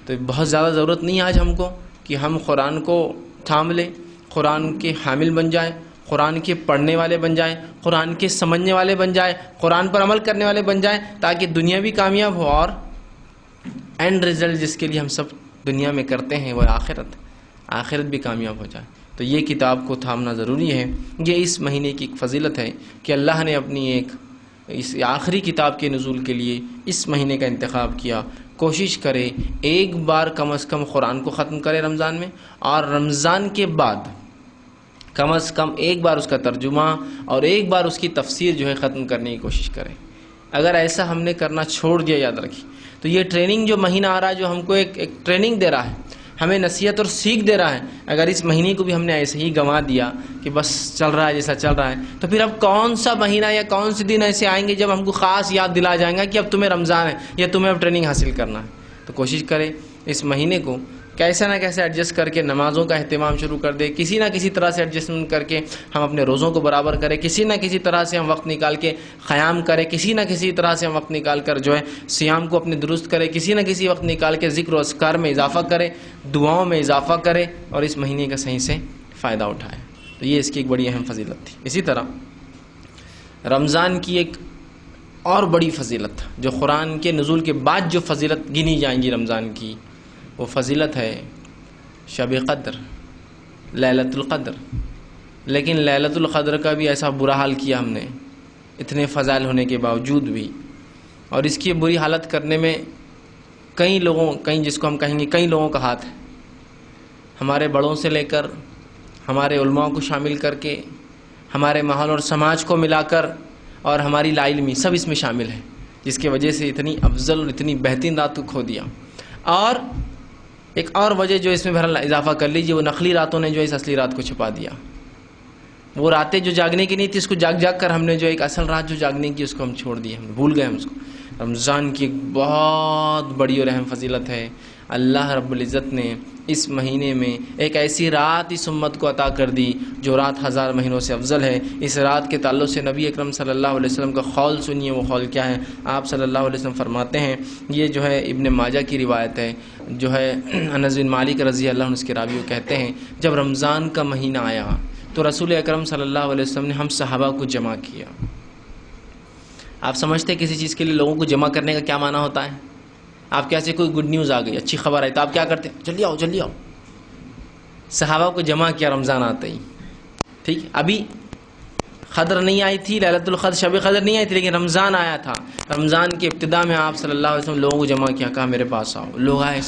تو بہت زیادہ ضرورت نہیں ہے آج ہم کو کہ ہم قرآن کو تھام لیں، قرآن کے حامل بن جائیں، قرآن کے پڑھنے والے بن جائیں، قرآن کے سمجھنے والے بن جائیں، قرآن پر عمل کرنے والے بن جائیں، تاکہ دنیا بھی کامیاب ہو اور اینڈ رزلٹ جس کے لیے ہم سب دنیا میں کرتے ہیں وہ آخرت بھی کامیاب ہو جائے. تو یہ کتاب کو تھامنا ضروری ہے. یہ اس مہینے کی ایک فضیلت ہے کہ اللہ نے اپنی اس آخری کتاب کے نزول کے لیے اس مہینے کا انتخاب کیا. کوشش کرے ایک بار کم از کم قرآن کو ختم کرے رمضان میں، اور رمضان کے بعد کم از کم ایک بار اس کا ترجمہ اور ایک بار اس کی تفسیر جو ہے ختم کرنے کی کوشش کرے. اگر ایسا ہم نے کرنا چھوڑ دیا، یاد رکھیے، تو یہ ٹریننگ جو مہینہ آ رہا ہے جو ہم کو ایک ٹریننگ دے رہا ہے، ہمیں نصیحت اور سیکھ دے رہا ہے، اگر اس مہینے کو بھی ہم نے ایسے ہی گنوا دیا کہ بس چل رہا ہے جیسا چل رہا ہے، تو پھر اب کون سا مہینہ یا کون سے دن ایسے آئیں گے جب ہم کو خاص یاد دلا جائیں گا کہ اب تمہیں رمضان ہے یا تمہیں اب ٹریننگ حاصل کرنا ہے. تو کوشش کریں اس مہینے کو کیسے نہ کیسے ایڈجسٹ کر کے نمازوں کا اہتمام شروع کر دے، کسی نہ کسی طرح سے ایڈجسٹمنٹ کر کے ہم اپنے روزوں کو برابر کریں، کسی نہ کسی طرح سے ہم وقت نکال کے قیام کریں، کسی نہ کسی طرح سے ہم وقت نکال کر جو ہے صیام کو اپنے درست کریں، کسی نہ کسی وقت نکال کے ذکر و اذکار میں اضافہ کریں، دعاؤں میں اضافہ کریں اور اس مہینے کا صحیح سے فائدہ اٹھائیں. تو یہ اس کی ایک بڑی اہم فضیلت تھی. اسی طرح رمضان کی ایک اور بڑی فضیلت جو قرآن کے نزول کے بعد جو فضیلت گنی جائیں گی رمضان کی، وہ فضیلت ہے شب قدر، لیلۃ القدر. لیکن لیلۃ القدر کا بھی ایسا برا حال کیا ہم نے، اتنے فضائل ہونے کے باوجود بھی، اور اس کی بری حالت کرنے میں کئی جس کو ہم کہیں گے کئی لوگوں کا ہاتھ ہے. ہمارے بڑوں سے لے کر ہمارے علماء کو شامل کر کے، ہمارے ماحول اور سماج کو ملا کر، اور ہماری لا علمی سب اس میں شامل ہے، جس کی وجہ سے اتنی افضل اور اتنی بہترین رات کو کھو دیا. اور ایک اور وجہ جو اس میں بہرحال اضافہ کر لیجیے، وہ نقلی راتوں نے جو اس اصلی رات کو چھپا دیا. وہ راتیں جو جاگنے کی نہیں تھی اس کو جاگ کر ہم نے جو ایک اصل رات جو جاگنے کی اس کو ہم چھوڑ دی، ہم بھول گئے ہم اس کو. رمضان کی ایک بہت بڑی اور اہم فضیلت ہے، اللہ رب العزت نے اس مہینے میں ایک ایسی رات اس امت کو عطا کر دی جو رات 1000 مہینوں سے افضل ہے۔ اس رات کے تعلق سے نبی اکرم صلی اللہ علیہ وسلم کا قول سنیے، وہ قول کیا ہے؟ آپ صلی اللہ علیہ وسلم فرماتے ہیں، یہ جو ہے ابن ماجہ کی روایت ہے، جو ہے انس بن مالک رضی اللہ عنہ اس کے راوی کہتے ہیں، جب رمضان کا مہینہ آیا تو رسول اکرم صلی اللہ علیہ وسلم نے ہم صحابہ کو جمع کیا۔ آپ سمجھتے ہیں کسی چیز کے لیے لوگوں کو جمع کرنے کا کیا معنی ہوتا ہے؟ آپ کیسے کوئی گڈ نیوز آ گئی، اچھی خبر آئی تو آپ کیا کرتے ہیں؟ جلدی آؤ جلدی آؤ۔ صحابہ کو جمع کیا رمضان آتے ہی، ٹھیک۔ ابھی قدر نہیں آئی تھی، لیلۃ القدر شب قدر نہیں آئی تھی، لیکن رمضان آیا تھا۔ رمضان کی ابتدا میں آپ صلی اللہ علیہ وسلم لوگوں کو جمع کیا، کہا میرے پاس آؤ۔ لوگ آئے،